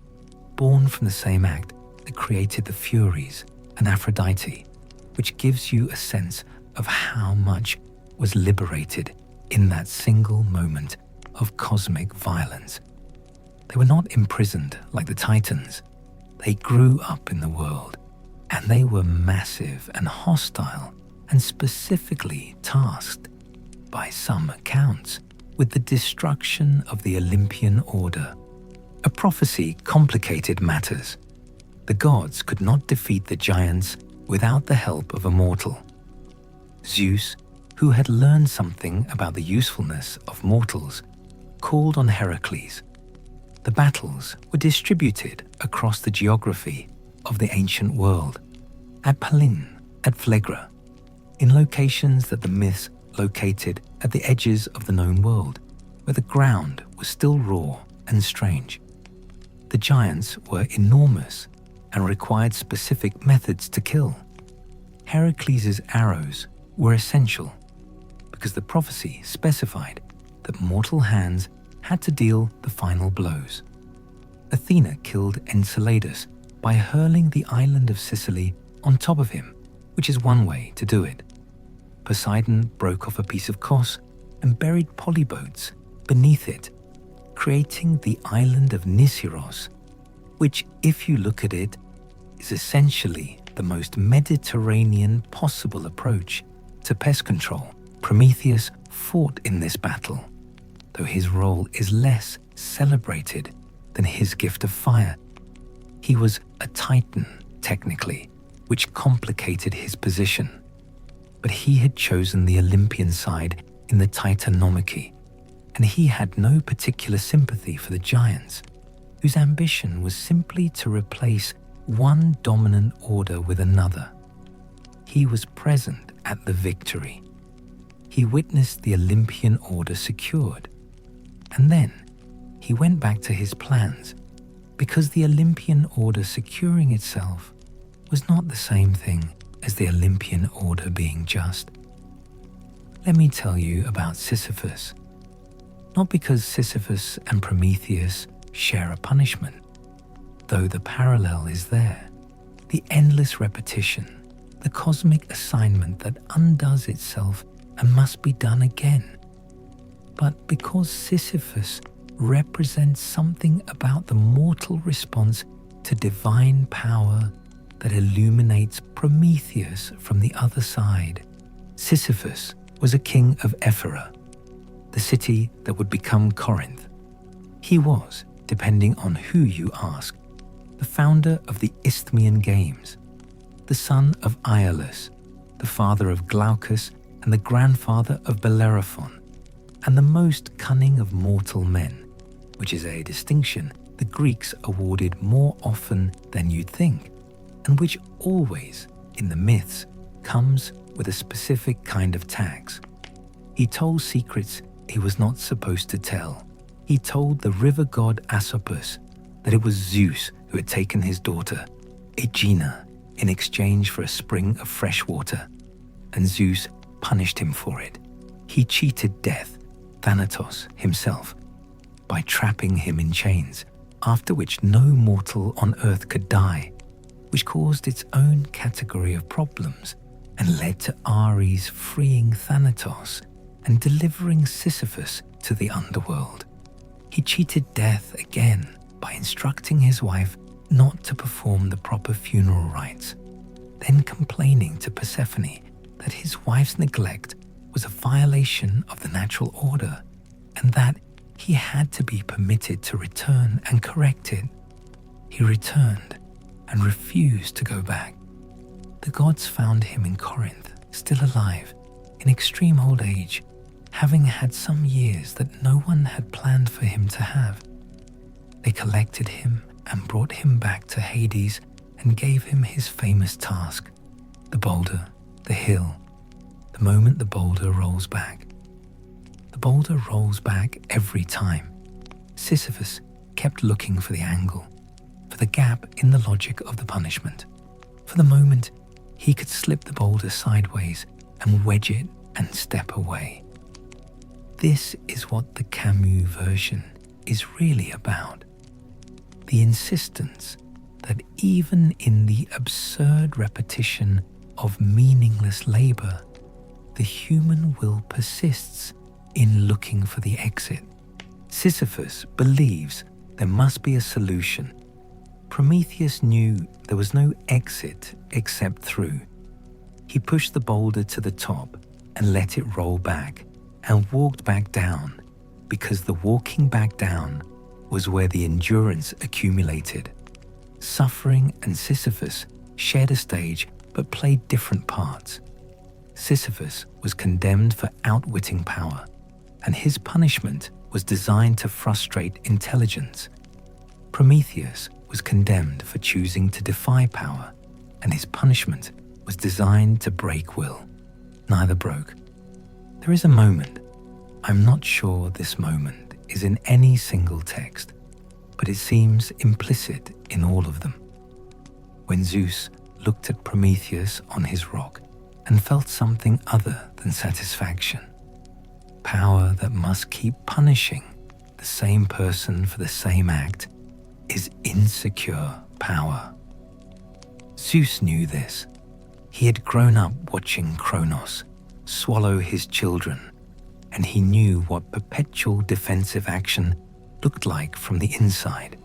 born from the same act that created the Furies and Aphrodite, which gives you a sense of how much was liberated in that single moment of cosmic violence. They were not imprisoned like the Titans. They grew up in the world, and they were massive and hostile and specifically tasked, by some accounts, with the destruction of the Olympian order. A prophecy complicated matters. The gods could not defeat the giants without the help of a mortal. Zeus, who had learned something about the usefulness of mortals, called on Heracles. The battles were distributed across the geography of the ancient world, at Pallene, at Phlegra, in locations that the myths located at the edges of the known world, where the ground was still raw and strange. The giants were enormous and required specific methods to kill. Heracles' arrows were essential because the prophecy specified that mortal hands had to deal the final blows. Athena killed Enceladus by hurling the island of Sicily on top of him, which is one way to do it. Poseidon broke off a piece of Kos and buried polybotes beneath it, creating the island of Nissyros, which, if you look at it, is essentially the most Mediterranean possible approach to pest control. Prometheus fought in this battle, though his role is less celebrated than his gift of fire. He was a titan, technically, which complicated his position. But he had chosen the Olympian side in the Titanomachy, and he had no particular sympathy for the giants, whose ambition was simply to replace one dominant order with another. He was present at the victory. He witnessed the Olympian order secured, and then he went back to his plans, because the Olympian order securing itself was not the same thing as the Olympian order being just. Let me tell you about Sisyphus. Not because Sisyphus and Prometheus share a punishment, though the parallel is there. The endless repetition, the cosmic assignment that undoes itself and must be done again. But because Sisyphus represents something about the mortal response to divine power that illuminates Prometheus from the other side. Sisyphus was a king of Ephyra, the city that would become Corinth. He was, depending on who you ask, the founder of the Isthmian Games, the son of Iolaus, the father of Glaucus and the grandfather of Bellerophon, and the most cunning of mortal men, which is a distinction the Greeks awarded more often than you'd think. and which always, in the myths, comes with a specific kind of tax. He told secrets he was not supposed to tell. He told the river god Asopus that it was Zeus who had taken his daughter, Aegina, in exchange for a spring of fresh water, and Zeus punished him for it. He cheated death, Thanatos himself, by trapping him in chains, after which no mortal on earth could die, which caused its own category of problems and led to Ares freeing Thanatos and delivering Sisyphus to the underworld. He cheated death again by instructing his wife not to perform the proper funeral rites, then complaining to Persephone that his wife's neglect was a violation of the natural order and that he had to be permitted to return and correct it. He returned and refused to go back. The gods found him in Corinth, still alive, in extreme old age, having had some years that no one had planned for him to have. They collected him and brought him back to Hades and gave him his famous task, the boulder, the hill. The moment the boulder rolls back. The boulder rolls back every time. Sisyphus kept looking for the angle, for the gap in the logic of the punishment, for the moment he could slip the boulder sideways and wedge it and step away. This is what the Camus version is really about. The insistence that even in the absurd repetition of meaningless labor, the human will persists in looking for the exit. Sisyphus believes there must be a solution. Prometheus knew there was no exit except through. He pushed the boulder to the top and let it roll back and walked back down, because the walking back down was where the endurance accumulated. Suffering and Sisyphus shared a stage but played different parts. Sisyphus was condemned for outwitting power, and his punishment was designed to frustrate intelligence. Prometheus was condemned for choosing to defy power, and his punishment was designed to break will. Neither broke. There is a moment. I'm not sure this moment is in any single text, but it seems implicit in all of them. When Zeus looked at Prometheus on his rock and felt something other than satisfaction, power that must keep punishing the same person for the same act is insecure power. Zeus knew this. He had grown up watching Kronos swallow his children, and he knew what perpetual defensive action looked like from the inside.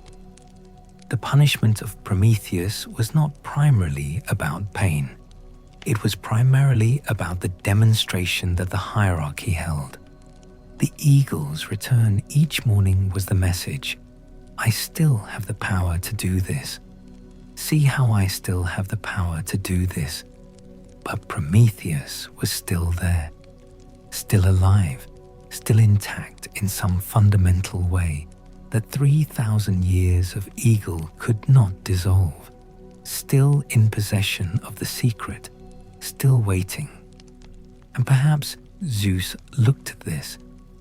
The punishment of Prometheus was not primarily about pain. It was primarily about the demonstration that the hierarchy held. The eagle's return each morning was the message: I still have the power to do this. See how I still have the power to do this. But Prometheus was still there, still alive, still intact in some fundamental way that 3,000 years of eagle could not dissolve, still in possession of the secret, still waiting. And perhaps Zeus looked at this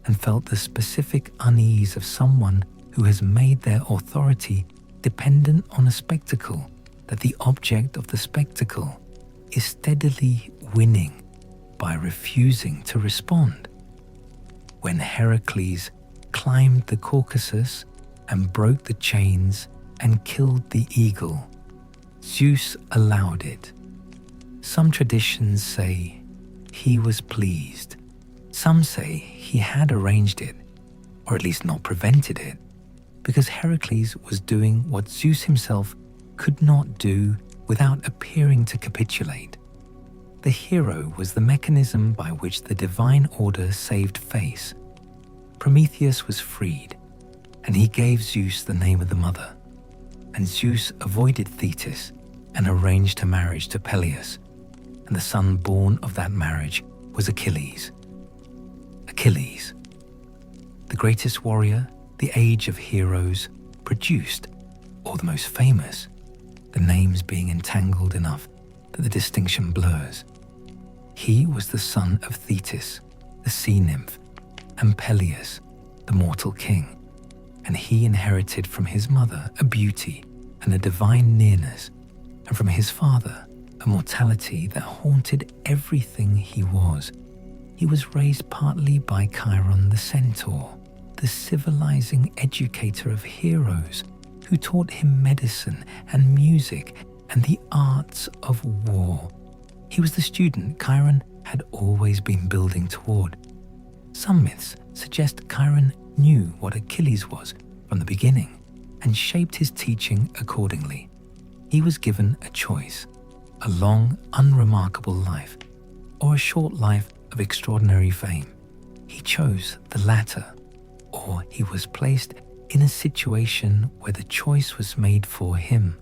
and felt the specific unease of someone who has made their authority dependent on a spectacle, that the object of the spectacle is steadily winning by refusing to respond. When Heracles climbed the Caucasus and broke the chains and killed the eagle, Zeus allowed it. Some traditions say he was pleased. Some say he had arranged it, or at least not prevented it, because Heracles was doing what Zeus himself could not do without appearing to capitulate. The hero was the mechanism by which the divine order saved face. Prometheus was freed, and he gave Zeus the name of the mother, and Zeus avoided Thetis and arranged her marriage to Peleus, and the son born of that marriage was Achilles. Achilles, the greatest warrior the age of heroes produced, or the most famous, the names being entangled enough that the distinction blurs. He was the son of Thetis, the sea nymph, and Peleus, the mortal king, and he inherited from his mother a beauty and a divine nearness, and from his father a mortality that haunted everything he was. He was raised partly by Chiron the centaur, the civilizing educator of heroes, who taught him medicine and music and the arts of war. He was the student Chiron had always been building toward. Some myths suggest Chiron knew what Achilles was from the beginning and shaped his teaching accordingly. He was given a choice: a long, unremarkable life, or a short life of extraordinary fame. He chose the latter, or he was placed in a situation where the choice was made for him,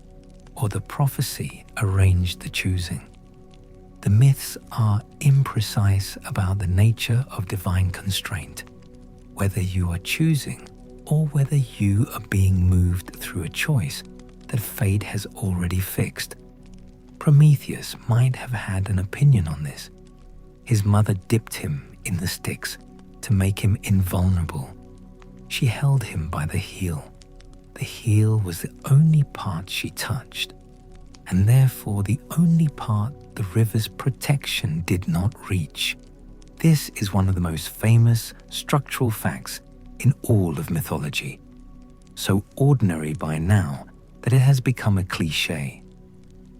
or the prophecy arranged the choosing. The myths are imprecise about the nature of divine constraint, whether you are choosing or whether you are being moved through a choice that fate has already fixed. Prometheus might have had an opinion on this. His mother dipped him in the Styx to make him invulnerable. She held him by the heel. The heel was the only part she touched, and therefore the only part the river's protection did not reach. This is one of the most famous structural facts in all of mythology, so ordinary by now that it has become a cliché.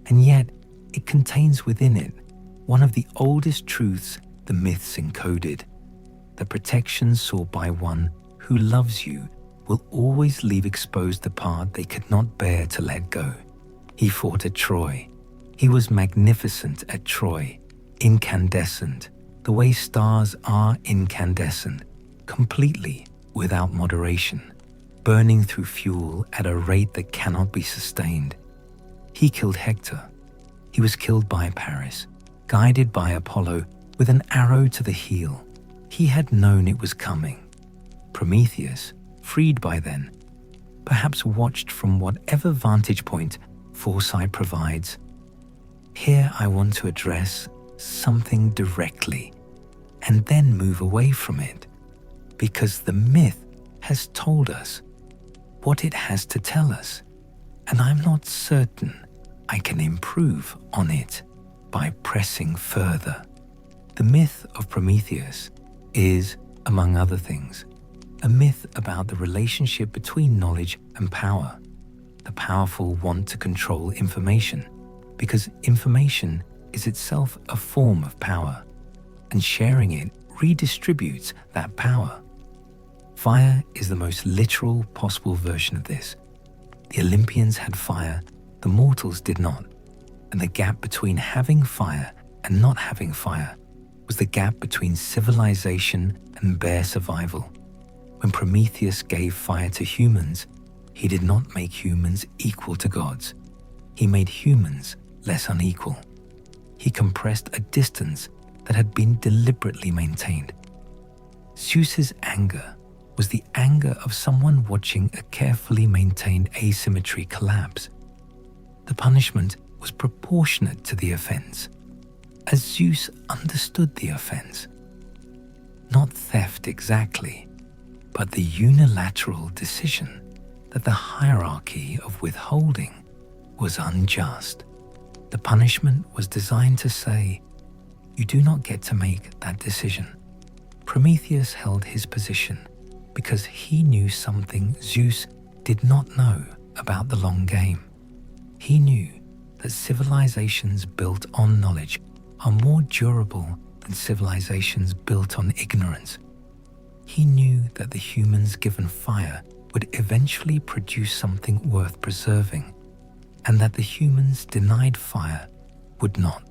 And yet, it contains within it one of the oldest truths the myths encoded. The protection sought by one who loves you will always leave exposed the part they could not bear to let go. He fought at Troy. He was magnificent at Troy, incandescent, the way stars are incandescent, completely without moderation, burning through fuel at a rate that cannot be sustained. He killed Hector. He was killed by Paris, guided by Apollo with an arrow to the heel. He had known it was coming. Prometheus, freed by then, perhaps watched from whatever vantage point foresight provides. Here I want to address something directly and then move away from it, because the myth has told us what it has to tell us, and I'm not certain I can improve on it by pressing further. The myth of Prometheus is, among other things, a myth about the relationship between knowledge and power. The powerful want to control information because information is itself a form of power, and sharing it redistributes that power. Fire is the most literal possible version of this. The Olympians had fire, the mortals did not, and the gap between having fire and not having fire was the gap between civilization and bare survival. When Prometheus gave fire to humans, he did not make humans equal to gods. He made humans less unequal. He compressed a distance that had been deliberately maintained. Zeus's anger was the anger of someone watching a carefully maintained asymmetry collapse. The punishment was proportionate to the offense, as Zeus understood the offense. Not theft exactly, but the unilateral decision that the hierarchy of withholding was unjust. The punishment was designed to say, you do not get to make that decision. Prometheus held his position because he knew something Zeus did not know about the long game. He knew that civilizations built on knowledge are more durable than civilizations built on ignorance. He knew that the humans given fire would eventually produce something worth preserving, and that the humans denied fire would not.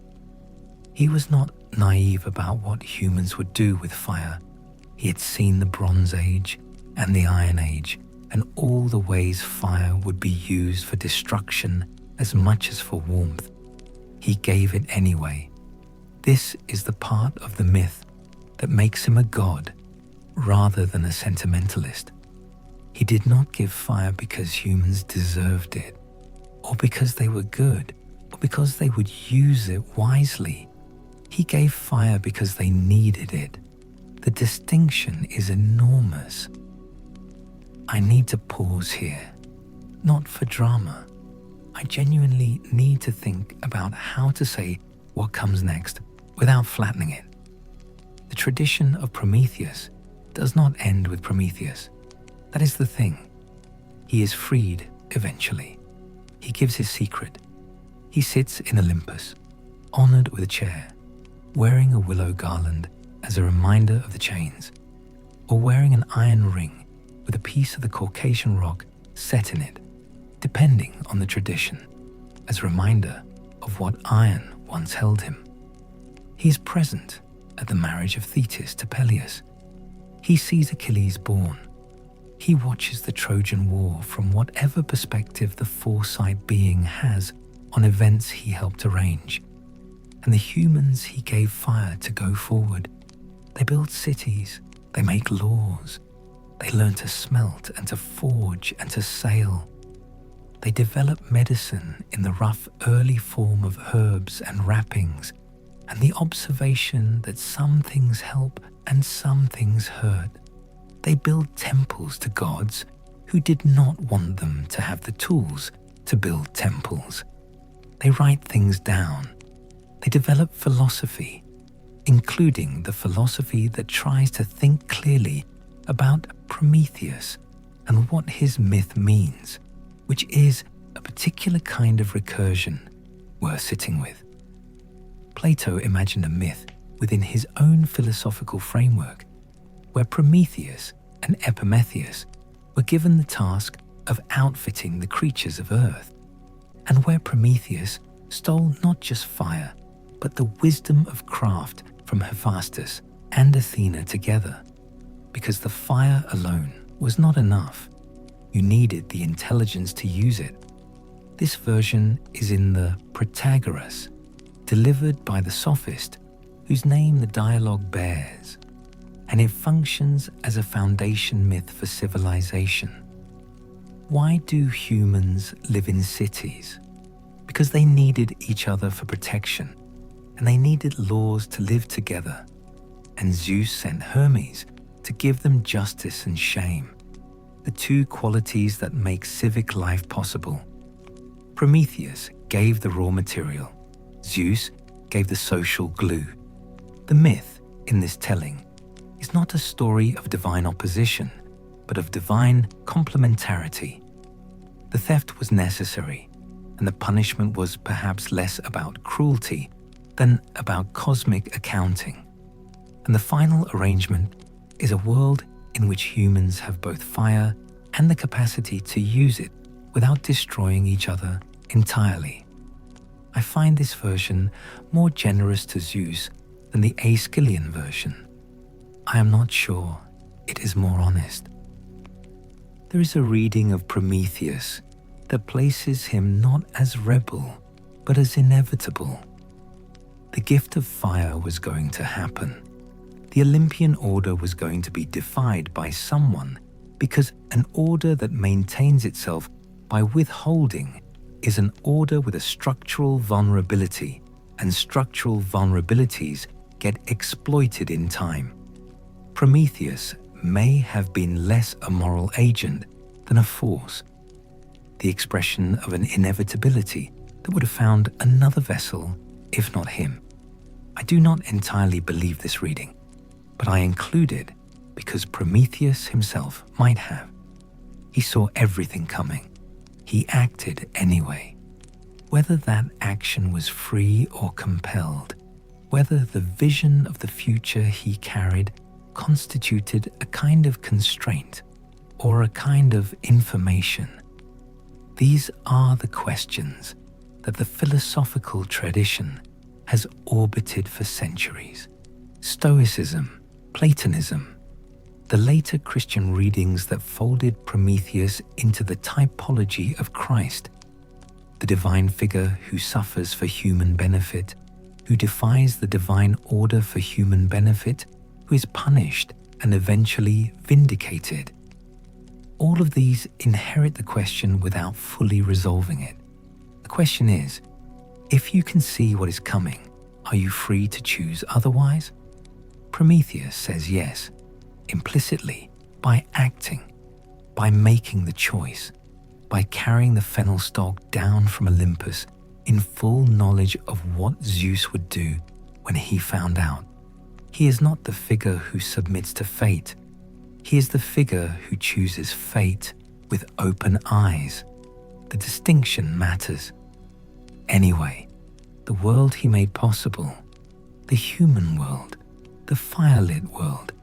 He was not naive about what humans would do with fire. He had seen the Bronze Age and the Iron Age, and all the ways fire would be used for destruction as much as for warmth. He gave it anyway. This is the part of the myth that makes him a god rather than a sentimentalist. He did not give fire because humans deserved it. or because they were good, or because they would use it wisely. He gave fire because they needed it. The distinction is enormous. I need to pause here, not for drama. I genuinely need to think about how to say what comes next without flattening it. The tradition of Prometheus does not end with Prometheus. That is the thing. He is freed eventually. He gives his secret. He sits in Olympus, honored with a chair, wearing a willow garland as a reminder of the chains, or wearing an iron ring with a piece of the Caucasian rock set in it, depending on the tradition, as a reminder of what iron once held him. He is present at the marriage of Thetis to Peleus. He sees Achilles born. He watches the Trojan War from whatever perspective the foresight being has on events he helped arrange. And the humans he gave fire to go forward. They build cities, they make laws, they learn to smelt and to forge and to sail. They develop medicine in the rough early form of herbs and wrappings, and the observation that some things help and some things hurt. They build temples to gods who did not want them to have the tools to build temples. They write things down. They develop philosophy, including the philosophy that tries to think clearly about Prometheus and what his myth means, which is a particular kind of recursion worth sitting with. Plato imagined a myth within his own philosophical framework, where Prometheus and Epimetheus were given the task of outfitting the creatures of Earth, and where Prometheus stole not just fire, but the wisdom of craft from Hephaestus and Athena together, because the fire alone was not enough. You needed the intelligence to use it. This version is in the Protagoras, delivered by the sophist, whose name the dialogue bears, and it functions as a foundation myth for civilization. Why do humans live in cities? Because they needed each other for protection, and they needed laws to live together, and Zeus sent Hermes to give them justice and shame, the two qualities that make civic life possible. Prometheus gave the raw material. Zeus gave the social glue. The myth in this telling is not a story of divine opposition, but of divine complementarity. The theft was necessary, and the punishment was perhaps less about cruelty than about cosmic accounting. And the final arrangement is a world in which humans have both fire and the capacity to use it without destroying each other entirely. I find this version more generous to Zeus than the Aeschylean version. I am not sure it is more honest. There is a reading of Prometheus that places him not as rebel, but as inevitable. The gift of fire was going to happen. The Olympian order was going to be defied by someone, because an order that maintains itself by withholding is an order with a structural vulnerability, and structural vulnerabilities get exploited in time. Prometheus may have been less a moral agent than a force, the expression of an inevitability that would have found another vessel, if not him. I do not entirely believe this reading, but I include it because Prometheus himself might have. He saw everything coming. He acted anyway. Whether that action was free or compelled, whether the vision of the future he carried constituted a kind of constraint or a kind of information. These are the questions that the philosophical tradition has orbited for centuries. Stoicism, Platonism, the later Christian readings that folded Prometheus into the typology of Christ, the divine figure who suffers for human benefit, who defies the divine order for human benefit, who is punished and eventually vindicated. All of these inherit the question without fully resolving it. question is, if you can see what is coming, are you free to choose otherwise? Prometheus says yes, implicitly, by acting, by making the choice, by carrying the fennel stalk down from Olympus in full knowledge of what Zeus would do when he found out. He is not the figure who submits to fate. He is the figure who chooses fate with open eyes. The distinction matters. Anyway, the world he made possible, the human world, the firelit world,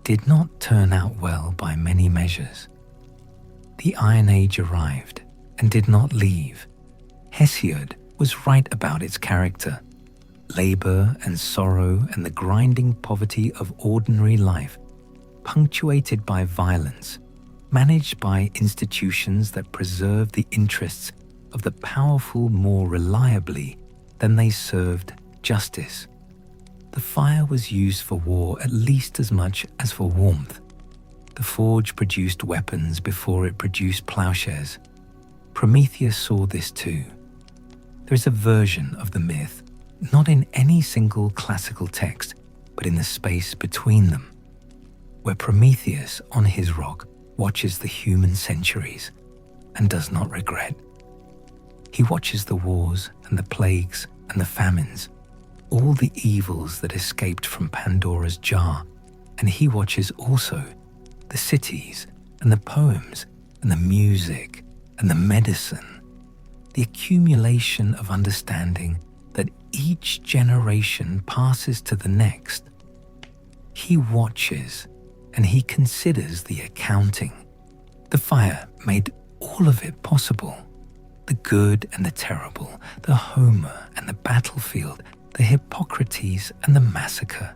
did not turn out well by many measures. The Iron Age arrived and did not leave. Hesiod was right about its character. Labor and sorrow and the grinding poverty of ordinary life, punctuated by violence, managed by institutions that preserve the interests of the powerful more reliably than they served justice. The fire was used for war at least as much as for warmth. The forge produced weapons before it produced plowshares. Prometheus saw this too. There is a version of the myth, not in any single classical text, but in the space between them, where Prometheus on his rock watches the human centuries and does not regret. He watches the wars and the plagues and the famines, all the evils that escaped from Pandora's jar, and he watches also the cities and the poems and the music and the medicine, the accumulation of understanding that each generation passes to the next. He watches and he considers the accounting. The fire made all of it possible. The good and the terrible, the Homer and the battlefield, the Hippocrates and the massacre.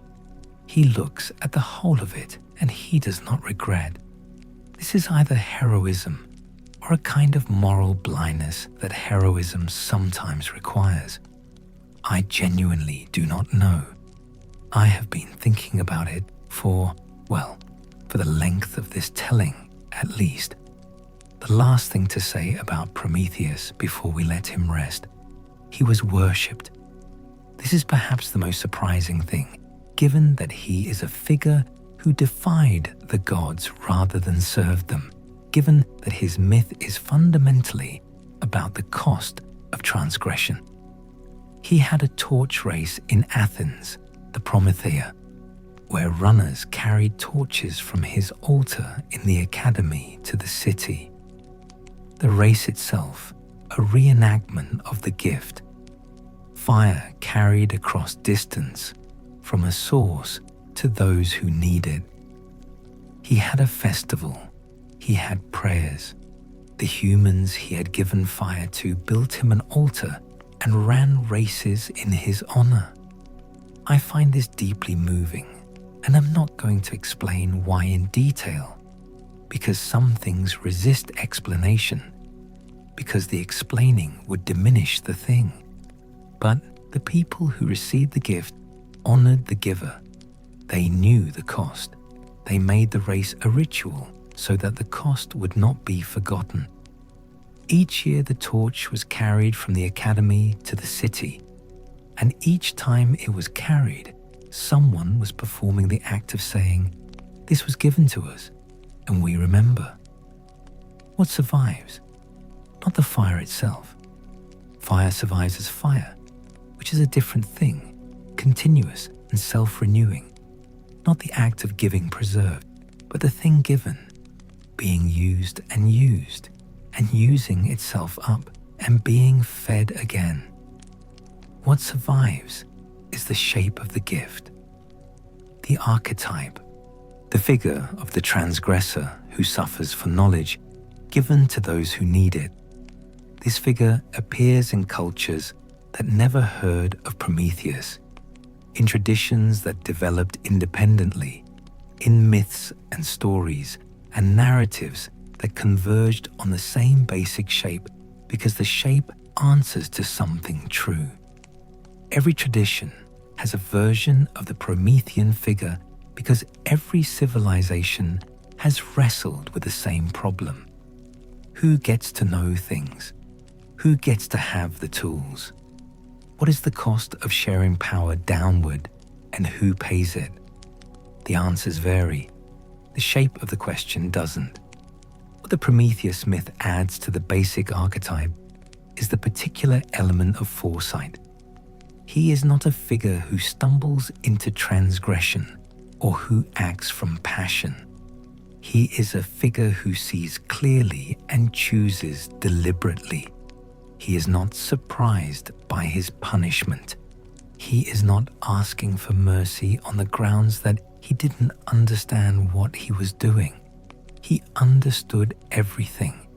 He looks at the whole of it and he does not regret. This is either heroism or a kind of moral blindness that heroism sometimes requires. I genuinely do not know. I have been thinking about it for the length of this telling, at least. The last thing to say about Prometheus before we let him rest. He was worshipped. This is perhaps the most surprising thing, given that he is a figure who defied the gods rather than served them, given that his myth is fundamentally about the cost of transgression. He had a torch race in Athens, the Prometheia, where runners carried torches from his altar in the academy to the city. The race itself, a reenactment of the gift. Fire carried across distance from a source to those who need it. He had a festival. He had prayers. The humans he had given fire to built him an altar and ran races in his honor. I find this deeply moving, and I'm not going to explain why in detail, because some things resist explanation, because the explaining would diminish the thing. But the people who received the gift honored the giver. They knew the cost. They made the race a ritual so that the cost would not be forgotten. Each year the torch was carried from the academy to the city, and each time it was carried, someone was performing the act of saying, "This was given to us, and we remember." What survives? Not the fire itself. Fire survives as fire, which is a different thing, continuous and self-renewing. Not the act of giving preserved, but the thing given, being used and using itself up and being fed again. What survives is the shape of the gift, the archetype, the figure of the transgressor who suffers for knowledge given to those who need it. This figure appears in cultures that never heard of Prometheus, in traditions that developed independently, in myths and stories and narratives that converged on the same basic shape because the shape answers to something true. Every tradition has a version of the Promethean figure because every civilization has wrestled with the same problem. Who gets to know things? Who gets to have the tools? What is the cost of sharing power downward, and who pays it? The answers vary. The shape of the question doesn't. What the Prometheus myth adds to the basic archetype is the particular element of foresight. He is not a figure who stumbles into transgression or who acts from passion. He is a figure who sees clearly and chooses deliberately. He is not surprised by his punishment. He is not asking for mercy on the grounds that he didn't understand what he was doing. He understood everything.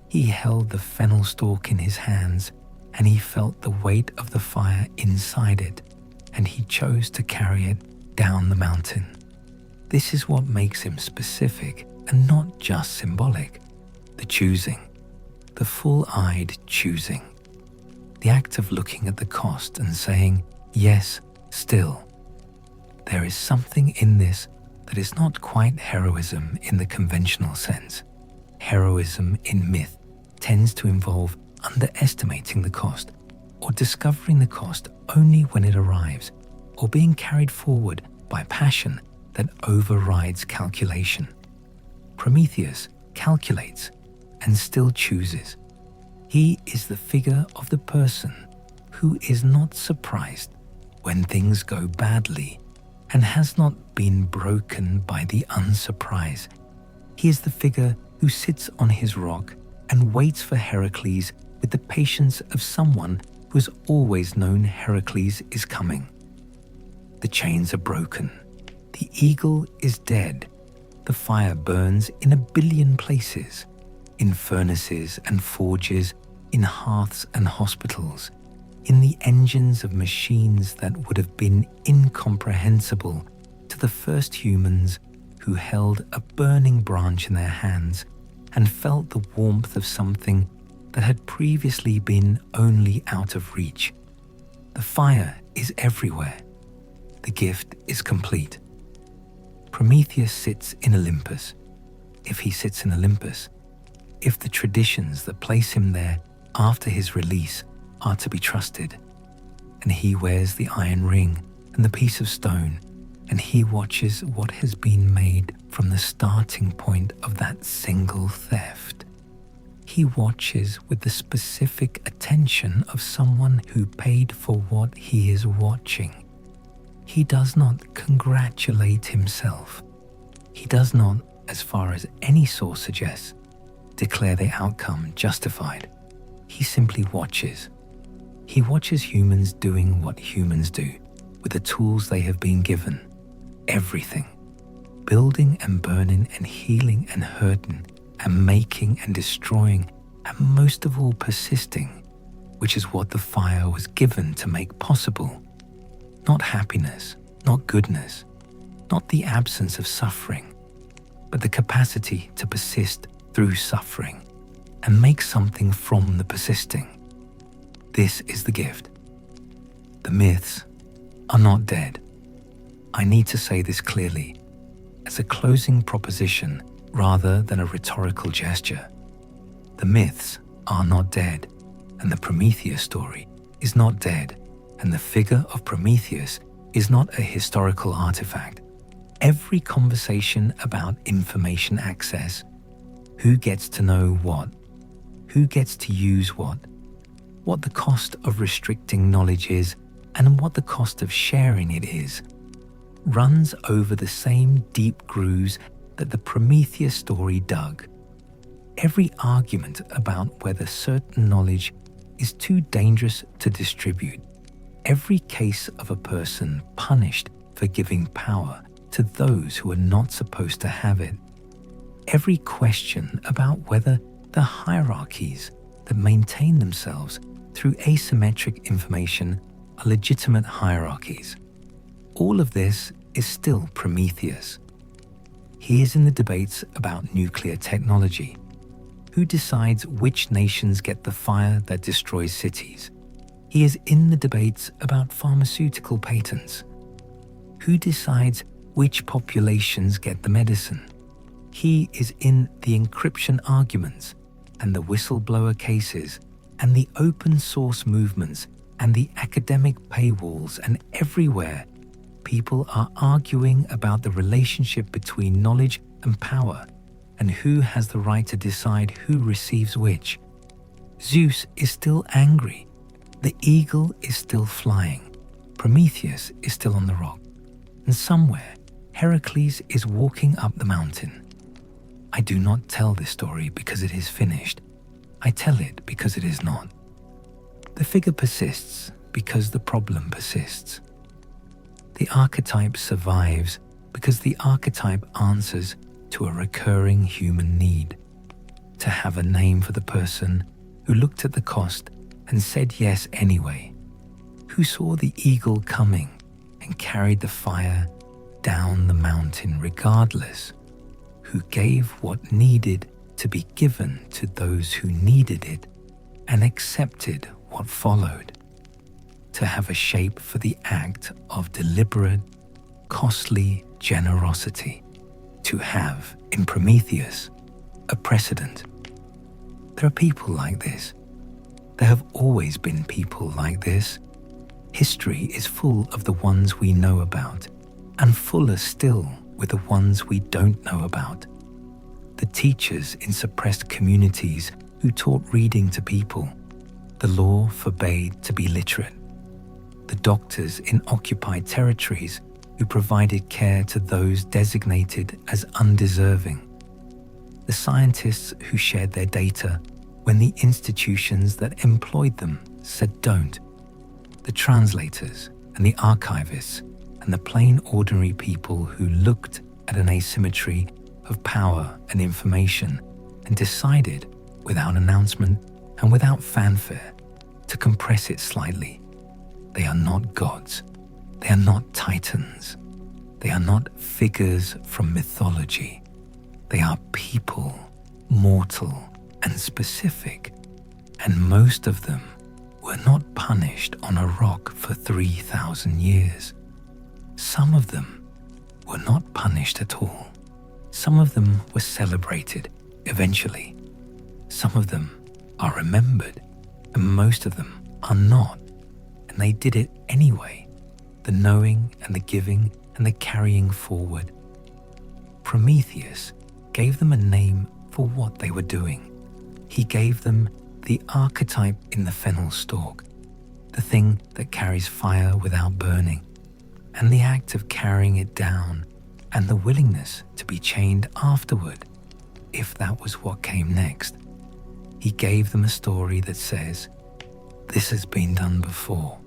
He held the fennel stalk in his hands, and he felt the weight of the fire inside it, and he chose to carry it down the mountain. This is what makes him specific and not just symbolic. The choosing, the full-eyed choosing. The act of looking at the cost and saying, yes, still. There is something in this that is not quite heroism in the conventional sense. Heroism in myth tends to involve underestimating the cost, or discovering the cost only when it arrives, or being carried forward by passion that overrides calculation. Prometheus calculates and still chooses. He is the figure of the person who is not surprised when things go badly and has not been broken by the unsurprise. He is the figure who sits on his rock and waits for Heracles with the patience of someone who has always known Heracles is coming. The chains are broken. The eagle is dead. The fire burns in a billion places, in furnaces and forges, in hearths and hospitals, in the engines of machines that would have been incomprehensible to the first humans who held a burning branch in their hands and felt the warmth of something that had previously been only out of reach. The fire is everywhere. The gift is complete. Prometheus sits in Olympus. If he sits in Olympus, if the traditions that place him there after his release are to be trusted, and he wears the iron ring and the piece of stone, and he watches what has been made from the starting point of that single theft. He watches with the specific attention of someone who paid for what he is watching. He does not congratulate himself. He does not, as far as any source suggests, declare the outcome justified. He simply watches. He watches humans doing what humans do with the tools they have been given. Everything. Building and burning and healing and hurting and making and destroying, and most of all persisting, which is what the fire was given to make possible. Not happiness, not goodness, not the absence of suffering, but the capacity to persist through suffering and make something from the persisting. This is the gift. The myths are not dead. I need to say this clearly, as a closing proposition rather than a rhetorical gesture. The myths are not dead, and the Prometheus story is not dead, and the figure of Prometheus is not a historical artifact. Every conversation about information access, who gets to know what, who gets to use what the cost of restricting knowledge is, and what the cost of sharing it is, runs over the same deep grooves that the Prometheus story dug. Every argument about whether certain knowledge is too dangerous to distribute, every case of a person punished for giving power to those who are not supposed to have it, every question about whether the hierarchies that maintain themselves through asymmetric information are legitimate hierarchies. All of this is still Prometheus. He is in the debates about nuclear technology. Who decides which nations get the fire that destroys cities? He is in the debates about pharmaceutical patents. Who decides which populations get the medicine? He is in the encryption arguments and the whistleblower cases and the open source movements and the academic paywalls, and everywhere people are arguing about the relationship between knowledge and power and who has the right to decide who receives which. Zeus is still angry. The eagle is still flying. Prometheus is still on the rock. And somewhere, Heracles is walking up the mountain. I do not tell this story because it is finished. I tell it because it is not. The figure persists because the problem persists. The archetype survives because the archetype answers to a recurring human need, to have a name for the person who looked at the cost and said yes anyway, who saw the eagle coming and carried the fire down the mountain regardless, who gave what needed to be given to those who needed it and accepted what followed, to have a shape for the act of deliberate, costly generosity, to have, in Prometheus, a precedent. There are people like this. There have always been people like this. History is full of the ones we know about, and fuller still with the ones we don't know about. The teachers in suppressed communities who taught reading to people. The law forbade to be literate. The doctors in occupied territories who provided care to those designated as undeserving. The scientists who shared their data when the institutions that employed them said don't. The translators and the archivists and the plain ordinary people who looked at an asymmetry of power and information and decided, without announcement and without fanfare, to compress it slightly. They are not gods. They are not titans. They are not figures from mythology. They are people, mortal and specific, and most of them were not punished on a rock for 3,000 years. Some of them were not punished at all. Some of them were celebrated eventually. Some of them are remembered, and most of them are not. And they did it anyway, the knowing and the giving and the carrying forward. Prometheus gave them a name for what they were doing. He gave them the archetype in the fennel stalk, the thing that carries fire without burning, and the act of carrying it down, and the willingness to be chained afterward, if that was what came next. He gave them a story that says, this has been done before,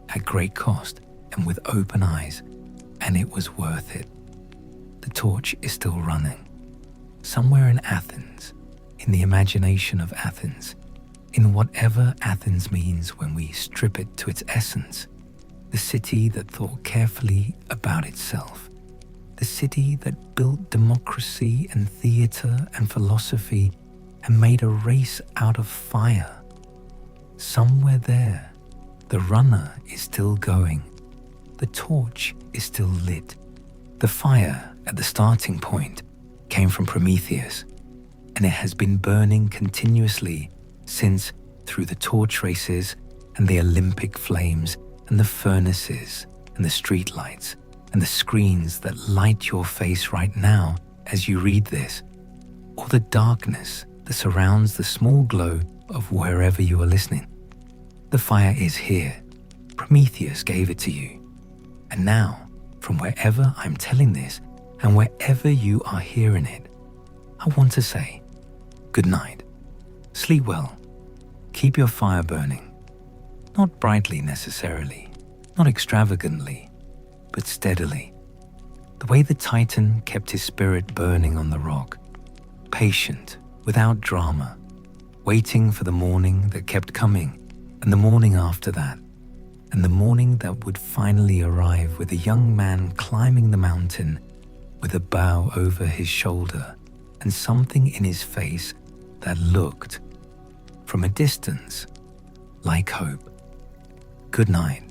at great cost and with open eyes, and it was worth it. The torch is still running. Somewhere in Athens, in the imagination of Athens, in whatever Athens means when we strip it to its essence, the city that thought carefully about itself, the city that built democracy and theatre and philosophy and made a race out of fire. Somewhere there, the runner is still going. The torch is still lit. The fire at the starting point came from Prometheus, and it has been burning continuously since, through the torch races and the Olympic flames and the furnaces and the streetlights and the screens that light your face right now as you read this, or the darkness that surrounds the small glow of wherever you are listening. The fire is here. Prometheus gave it to you. And now, from wherever I'm telling this and wherever you are hearing it, I want to say, good night. Sleep well. Keep your fire burning. Not brightly necessarily, not extravagantly, but steadily. The way the Titan kept his spirit burning on the rock, patient, without drama, waiting for the morning that kept coming, and the morning after that, and the morning that would finally arrive with a young man climbing the mountain with a bough over his shoulder and something in his face that looked, from a distance, like hope. Good night.